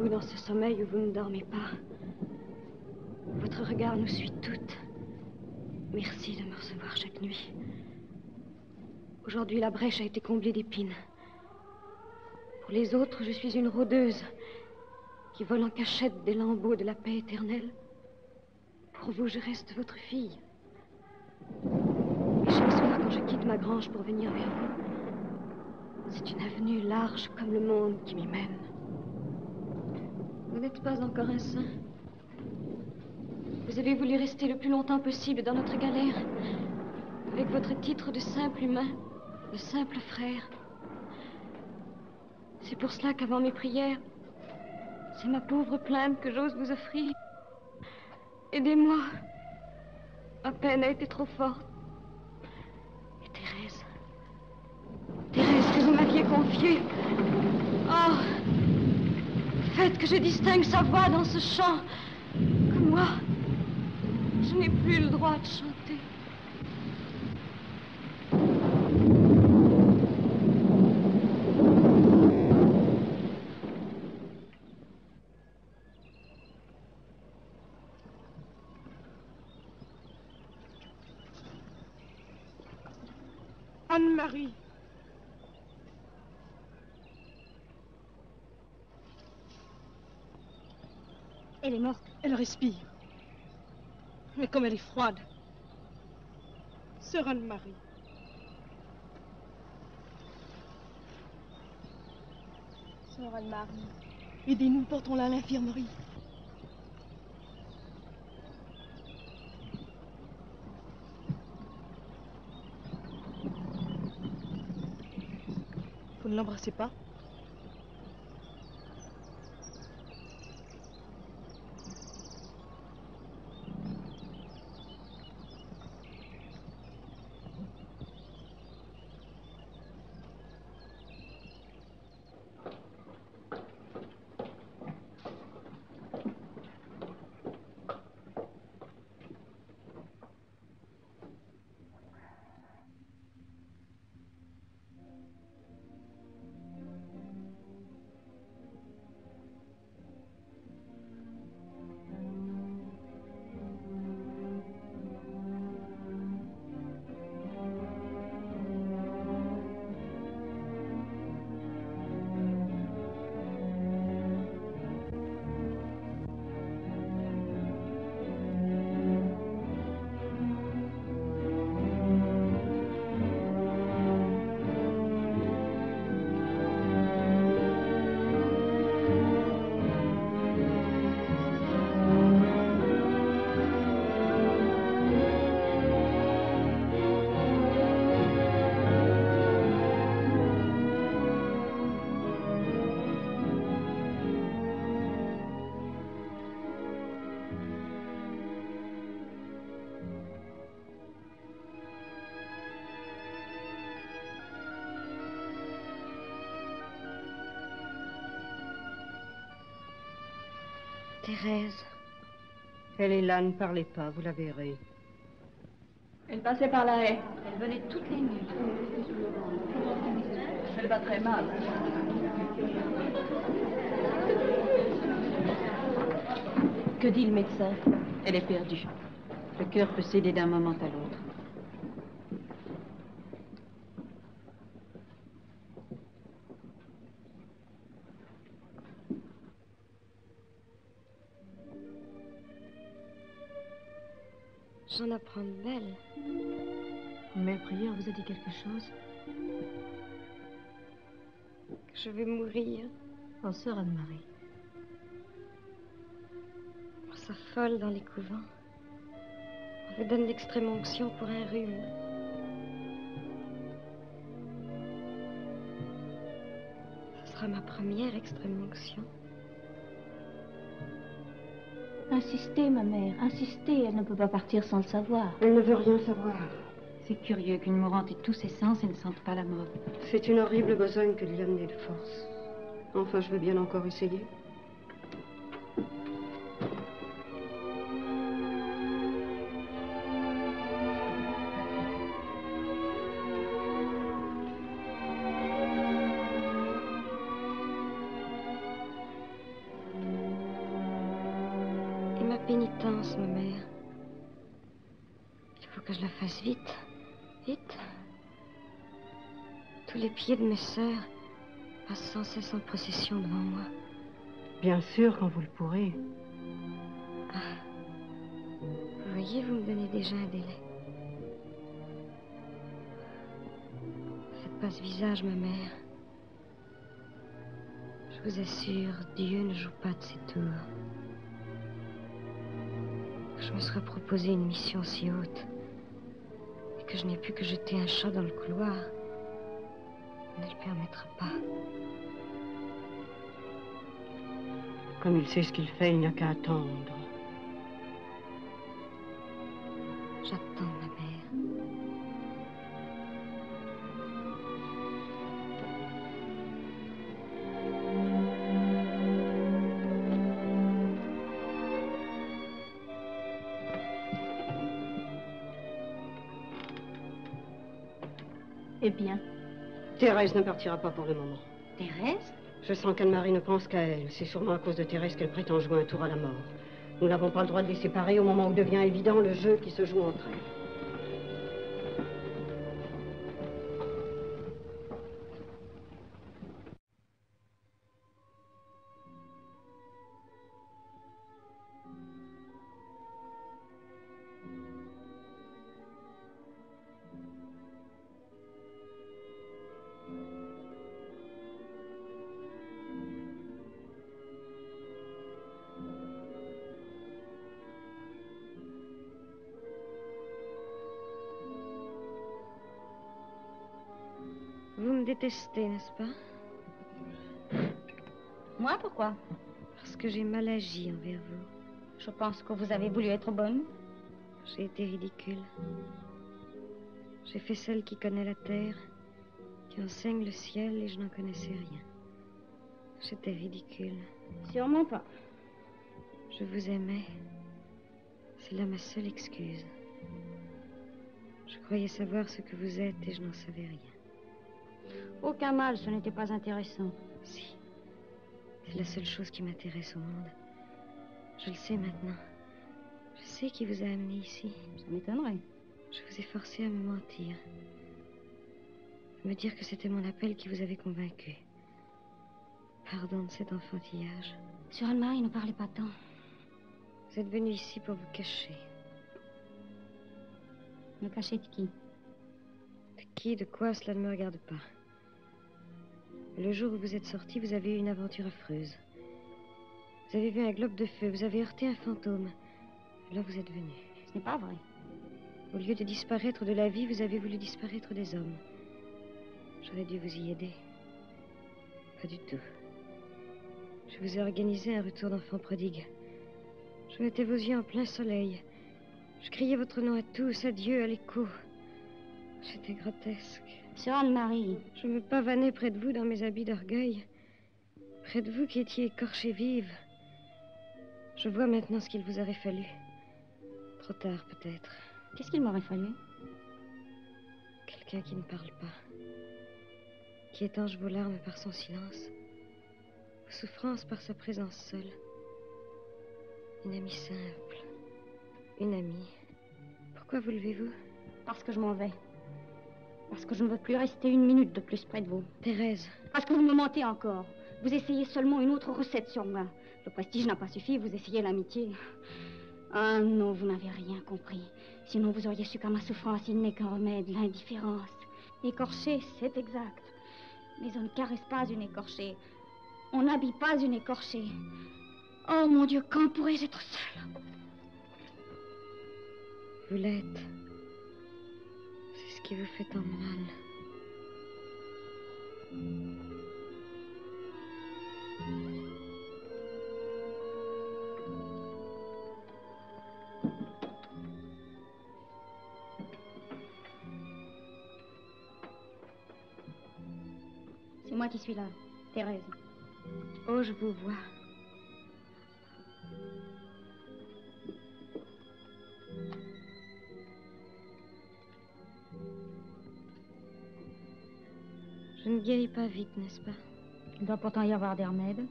[SPEAKER 6] Dans ce sommeil où vous ne dormez pas. Votre regard nous suit toutes. Merci de me recevoir chaque nuit. Aujourd'hui, la brèche a été comblée d'épines. Pour les autres, je suis une rôdeuse qui vole en cachette des lambeaux de la paix éternelle. Pour vous, je reste votre fille. Et chaque soir, quand je quitte ma grange pour venir vers vous, c'est une avenue large comme le monde qui m'y mène. Vous n'êtes pas encore un saint. Vous avez voulu rester le plus longtemps possible dans notre galère, avec votre titre de simple humain, de simple frère. C'est pour cela qu'avant mes prières, c'est ma pauvre plainte que j'ose vous offrir. Aidez-moi. Ma peine a été trop forte. Et Thérèse, que vous m'aviez confiée. Oh, faites que je distingue sa voix dans ce chant. Que moi, je n'ai plus le droit de chanter.
[SPEAKER 1] Anne-Marie.
[SPEAKER 16] Elle est morte.
[SPEAKER 1] Elle respire. Mais comme elle est froide. Sœur Anne-Marie. Sœur Anne-Marie, aidez-nous, portons-la à l'infirmerie. Vous ne l'embrassez pas?
[SPEAKER 6] Thérèse.
[SPEAKER 2] Elle est là, ne parlez pas, vous la verrez.
[SPEAKER 5] Elle passait par la haie.
[SPEAKER 16] Elle venait toutes les nuits.
[SPEAKER 5] Elle va très mal.
[SPEAKER 16] Que dit le médecin?
[SPEAKER 10] Elle est perdue. Le cœur peut céder d'un moment à l'autre.
[SPEAKER 6] J'en apprends de belles.
[SPEAKER 16] Mère Prieur vous a dit quelque chose?
[SPEAKER 6] Que je vais mourir.
[SPEAKER 16] Oh, sœur Anne-Marie.
[SPEAKER 6] On s'affole dans les couvents. On vous donne l'extrême onction pour un rhume. Ce sera ma première extrême onction.
[SPEAKER 16] Insistez, ma mère, insistez. Elle ne peut pas partir sans le savoir.
[SPEAKER 2] Elle ne veut rien savoir.
[SPEAKER 10] C'est curieux qu'une mourante ait tous ses sens et ne sente pas la mort.
[SPEAKER 2] C'est une horrible besogne que de l'y amener de force. Enfin, je veux bien encore essayer.
[SPEAKER 6] Et ma pénitence, ma mère. Il faut que je la fasse vite. Vite. Tous les pieds de mes sœurs passe sans cesse en procession devant moi.
[SPEAKER 2] Bien sûr, quand vous le pourrez.
[SPEAKER 6] Ah. Vous voyez, vous me donnez déjà un délai. Faites pas ce visage, ma mère. Je vous assure, Dieu ne joue pas de ses tours. Que je me sois proposé une mission si haute et que je n'ai pu que jeter un chat dans le couloir, ne le permettra pas.
[SPEAKER 2] Comme il sait ce qu'il fait, il n'y a qu'à attendre.
[SPEAKER 6] J'attends, ma mère.
[SPEAKER 3] Eh bien?
[SPEAKER 2] Thérèse ne partira pas pour le moment.
[SPEAKER 3] Thérèse?
[SPEAKER 2] Je sens qu'Anne-Marie ne pense qu'à elle. C'est sûrement à cause de Thérèse qu'elle prétend jouer un tour à la mort. Nous n'avons pas le droit de les séparer au moment où devient évident le jeu qui se joue entre elles.
[SPEAKER 6] Vous me détestez, n'est-ce pas?
[SPEAKER 3] Moi, pourquoi?
[SPEAKER 6] Parce que j'ai mal agi envers vous.
[SPEAKER 3] Je pense que vous avez voulu être bonne.
[SPEAKER 6] J'ai été ridicule. J'ai fait celle qui connaît la terre, qui enseigne le ciel, et je n'en connaissais rien. J'étais ridicule.
[SPEAKER 3] Sûrement pas.
[SPEAKER 6] Je vous aimais. C'est là ma seule excuse. Je croyais savoir ce que vous êtes et je n'en savais rien.
[SPEAKER 3] Aucun mal, ce n'était pas intéressant.
[SPEAKER 6] Si. C'est la seule chose qui m'intéresse au monde. Je le sais maintenant. Je sais qui vous a amené ici.
[SPEAKER 3] Ça m'étonnerait.
[SPEAKER 6] Je vous ai forcé à me mentir. À me dire que c'était mon appel qui vous avait convaincu. Pardon de cet enfantillage.
[SPEAKER 3] Sur Anne-Marie, ne parlez pas tant.
[SPEAKER 6] Vous êtes venu ici pour vous cacher.
[SPEAKER 3] Me cacher de qui?
[SPEAKER 6] De qui, de quoi, cela ne me regarde pas. Le jour où vous êtes sorti, vous avez eu une aventure affreuse. Vous avez vu un globe de feu, vous avez heurté un fantôme. Alors vous êtes venu.
[SPEAKER 3] Ce n'est pas vrai.
[SPEAKER 6] Au lieu de disparaître de la vie, vous avez voulu disparaître des hommes. J'aurais dû vous y aider. Pas du tout. Je vous ai organisé un retour d'enfant prodigue. Je mettais vos yeux en plein soleil. Je criais votre nom à tous, à Dieu, à l'écho. J'étais grotesque.
[SPEAKER 3] Sœur Anne-Marie.
[SPEAKER 6] Je me pavanais près de vous dans mes habits d'orgueil. Près de vous qui étiez écorchée vive. Je vois maintenant ce qu'il vous aurait fallu. Trop tard, peut-être.
[SPEAKER 3] Qu'est-ce qu'il m'aurait fallu?
[SPEAKER 6] Quelqu'un qui ne parle pas. Qui étanche vos larmes par son silence. Vos souffrances par sa présence seule. Une amie simple. Une amie. Pourquoi vous levez-vous?
[SPEAKER 3] Parce que je m'en vais. Parce que je ne veux plus rester une minute de plus près de vous.
[SPEAKER 6] Thérèse.
[SPEAKER 3] Parce que vous me mentez encore. Vous essayez seulement une autre recette sur moi. Le prestige n'a pas suffi, vous essayez l'amitié. Ah non, vous n'avez rien compris. Sinon, vous auriez su qu'à ma souffrance, il n'est qu'un remède, l'indifférence. Écorché, c'est exact. Mais on ne caresse pas une écorchée. On n'habille pas une écorchée. Oh mon Dieu, quand pourrais-je être seule?
[SPEAKER 6] Vous l'êtes. C'est ce qui vous fait tant mal.
[SPEAKER 3] C'est moi qui suis là, Thérèse.
[SPEAKER 6] Oh, je vous vois. Je ne guéris pas vite, n'est-ce pas?
[SPEAKER 3] Il doit pourtant y avoir des remèdes.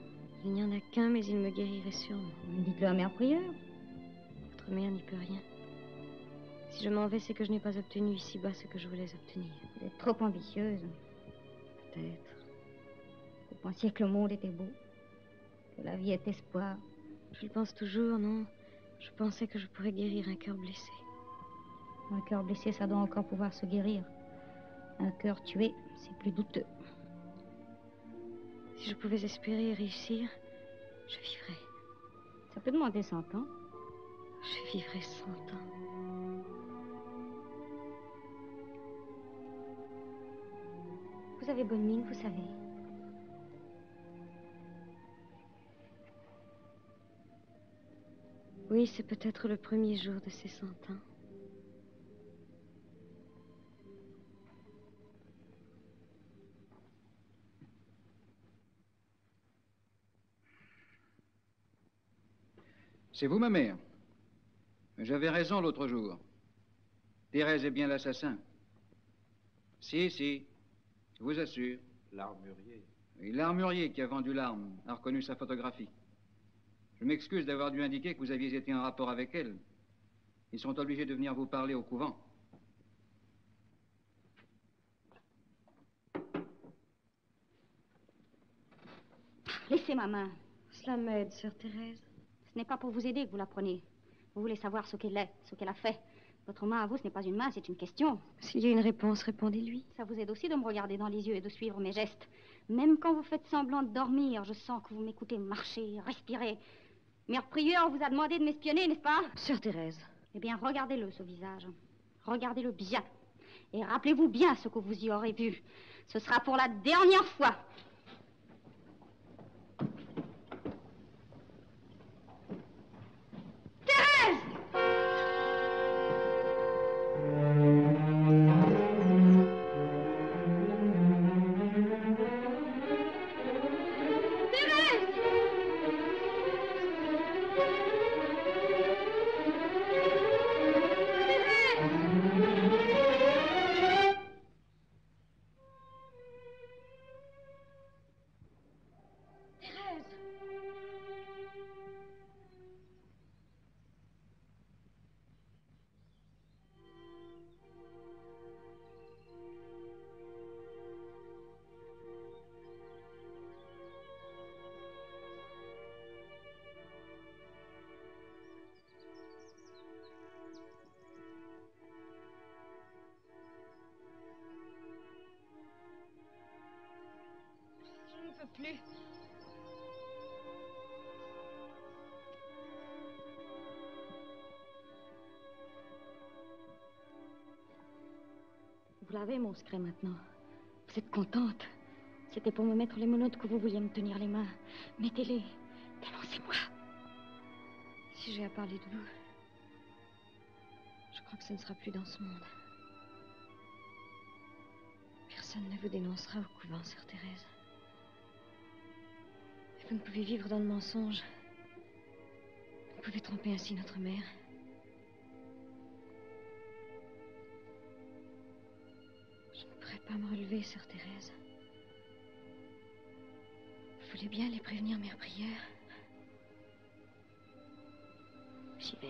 [SPEAKER 6] Il n'y en a qu'un, mais il me guérirait sûrement.
[SPEAKER 3] Dites-le à Mère Prieur.
[SPEAKER 6] Votre mère n'y peut rien. Si je m'en vais, c'est que je n'ai pas obtenu ici-bas ce que je voulais obtenir.
[SPEAKER 3] Vous êtes trop ambitieuse.
[SPEAKER 6] Peut-être.
[SPEAKER 3] Vous pensiez que le monde était beau, que la vie est espoir.
[SPEAKER 6] Je le pense toujours, non? Je pensais que je pourrais guérir un cœur blessé.
[SPEAKER 3] Un cœur blessé, ça doit encore pouvoir se guérir. Un cœur tué, c'est plus douteux.
[SPEAKER 6] Si je pouvais espérer réussir, je vivrais.
[SPEAKER 3] Ça peut demander 100 ans.
[SPEAKER 6] Je vivrais 100 ans.
[SPEAKER 3] Vous avez bonne mine, vous savez.
[SPEAKER 6] Oui, c'est peut-être le premier jour de ces 100 ans.
[SPEAKER 8] C'est vous, ma mère. J'avais raison l'autre jour. Thérèse est bien l'assassin. Si, je vous assure.
[SPEAKER 4] L'armurier.
[SPEAKER 8] Oui, l'armurier qui a vendu l'arme a reconnu sa photographie. Je m'excuse d'avoir dû indiquer que vous aviez été en rapport avec elle. Ils sont obligés de venir vous parler au couvent.
[SPEAKER 3] Laissez ma main.
[SPEAKER 6] Cela m'aide, sœur Thérèse.
[SPEAKER 3] Ce n'est pas pour vous aider que vous la prenez. Vous voulez savoir ce qu'elle est, ce qu'elle a fait. Votre main à vous, ce n'est pas une main, c'est une question.
[SPEAKER 6] S'il y a une réponse, répondez-lui.
[SPEAKER 3] Ça vous aide aussi de me regarder dans les yeux et de suivre mes gestes. Même quand vous faites semblant de dormir, je sens que vous m'écoutez marcher, respirer. Mère Prieure vous a demandé de m'espionner, n'est-ce pas?
[SPEAKER 6] Sœur Thérèse.
[SPEAKER 3] Eh bien, regardez-le, ce visage. Regardez-le bien. Et rappelez-vous bien ce que vous y aurez vu. Ce sera pour la dernière fois. Thérèse!
[SPEAKER 6] Plus.
[SPEAKER 3] Vous l'avez, mon secret, maintenant. Vous êtes contente. C'était pour me mettre les menottes que vous vouliez me tenir les mains. Mettez-les. Dénoncez-moi.
[SPEAKER 6] Si j'ai à parler de vous, je crois que ce ne sera plus dans ce monde. Personne ne vous dénoncera au couvent, sœur Thérèse. Vous ne pouvez vivre dans le mensonge. Vous pouvez tromper ainsi notre mère. Je ne pourrais pas me relever, sœur Thérèse. Vous voulez bien les prévenir, mère Prieure?
[SPEAKER 3] J'y vais.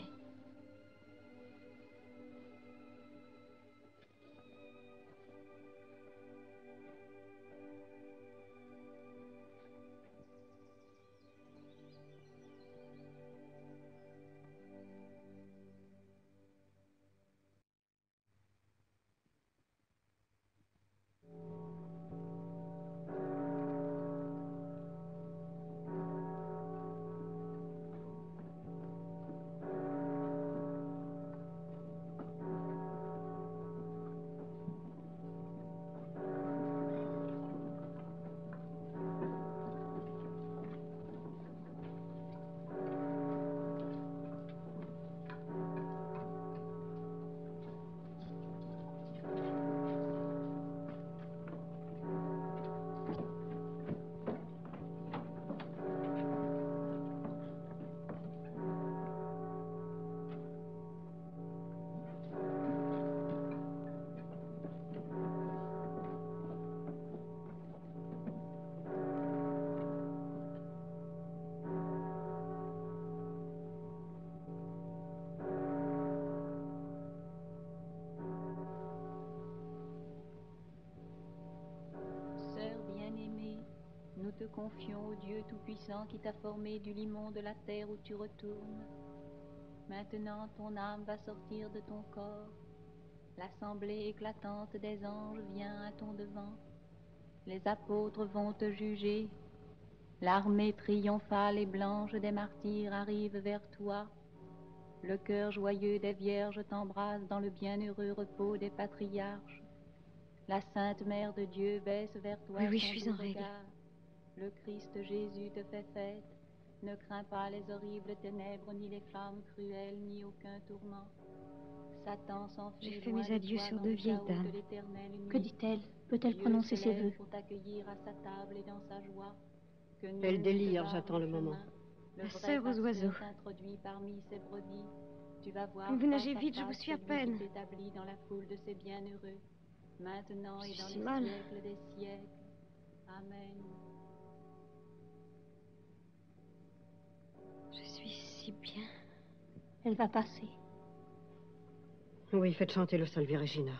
[SPEAKER 10] confions au Dieu Tout-Puissant qui t'a formé du limon de la terre où tu retournes. Maintenant, ton âme va sortir de ton corps. L'assemblée éclatante des anges vient à ton devant. Les apôtres vont te juger. L'armée triomphale et blanche des martyrs arrive vers toi. Le cœur joyeux des vierges t'embrasse dans le bienheureux repos des patriarches. La Sainte Mère de Dieu baisse vers toi
[SPEAKER 6] Oui,
[SPEAKER 10] son
[SPEAKER 6] je suis
[SPEAKER 10] doux
[SPEAKER 6] en règle.
[SPEAKER 10] regard. Le Christ Jésus te fait fête. Ne crains pas les horribles ténèbres, ni les flammes cruelles, ni aucun tourment. Satan s'enfuit.
[SPEAKER 6] J'ai fait mes adieux sur 2 vieilles dames.
[SPEAKER 16] Que dit-elle? Peut-elle prononcer ses vœux?
[SPEAKER 10] Pour t'accueillir à sa table et dans sa joie.
[SPEAKER 2] Elle délire, j'attends le moment.
[SPEAKER 6] La sœur aux oiseaux.
[SPEAKER 10] Parmi ses brebis. Tu vas voir.
[SPEAKER 6] Vous nagez vite, je vous suis à peine.
[SPEAKER 10] Établi dans la foule de ses bienheureux. Maintenant et dans
[SPEAKER 6] si
[SPEAKER 10] les
[SPEAKER 6] mal.
[SPEAKER 10] siècles des siècles. Amen.
[SPEAKER 6] Je suis si bien.
[SPEAKER 16] Elle va passer.
[SPEAKER 2] Oui, faites chanter le Salve Regina.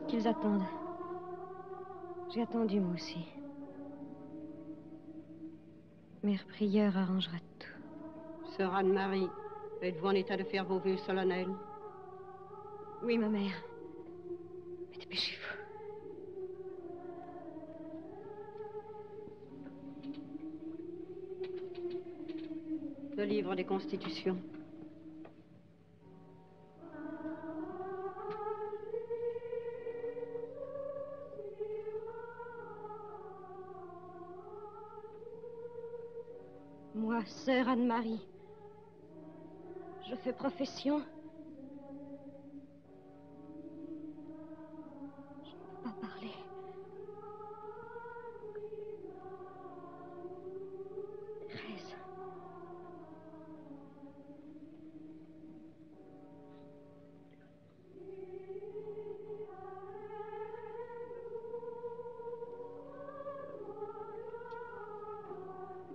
[SPEAKER 6] Qu'ils attendent. J'ai attendu, moi aussi. Mère Prieure arrangera tout.
[SPEAKER 2] Sœur Anne-Marie, êtes-vous en état de faire vos vœux solennels?
[SPEAKER 6] Oui, ma mère. Mais dépêchez-vous.
[SPEAKER 2] Le livre des Constitutions.
[SPEAKER 6] Moi, sœur Anne-Marie, je fais profession. Je ne peux pas parler. Thérèse.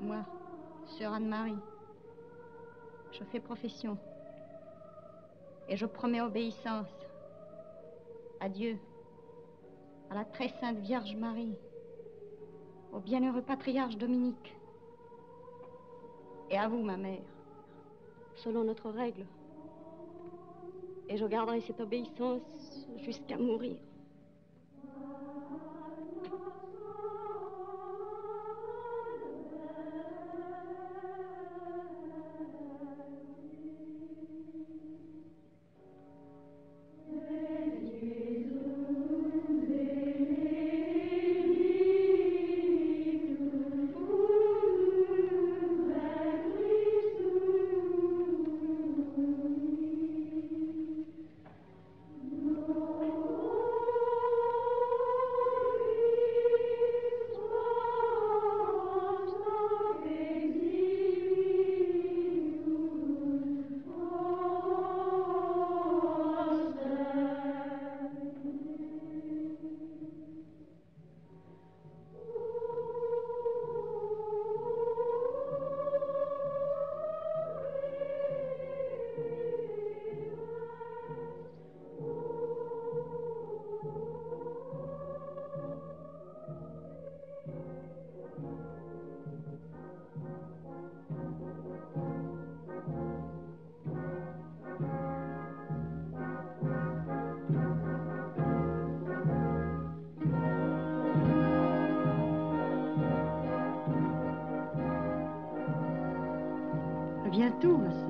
[SPEAKER 1] Moi, sœur Anne-Marie, je fais profession et je promets obéissance à Dieu, à la très sainte Vierge Marie, au bienheureux patriarche Dominique et à vous, ma mère, selon notre règle. Et je garderai cette obéissance jusqu'à mourir. À bientôt, ma sœur.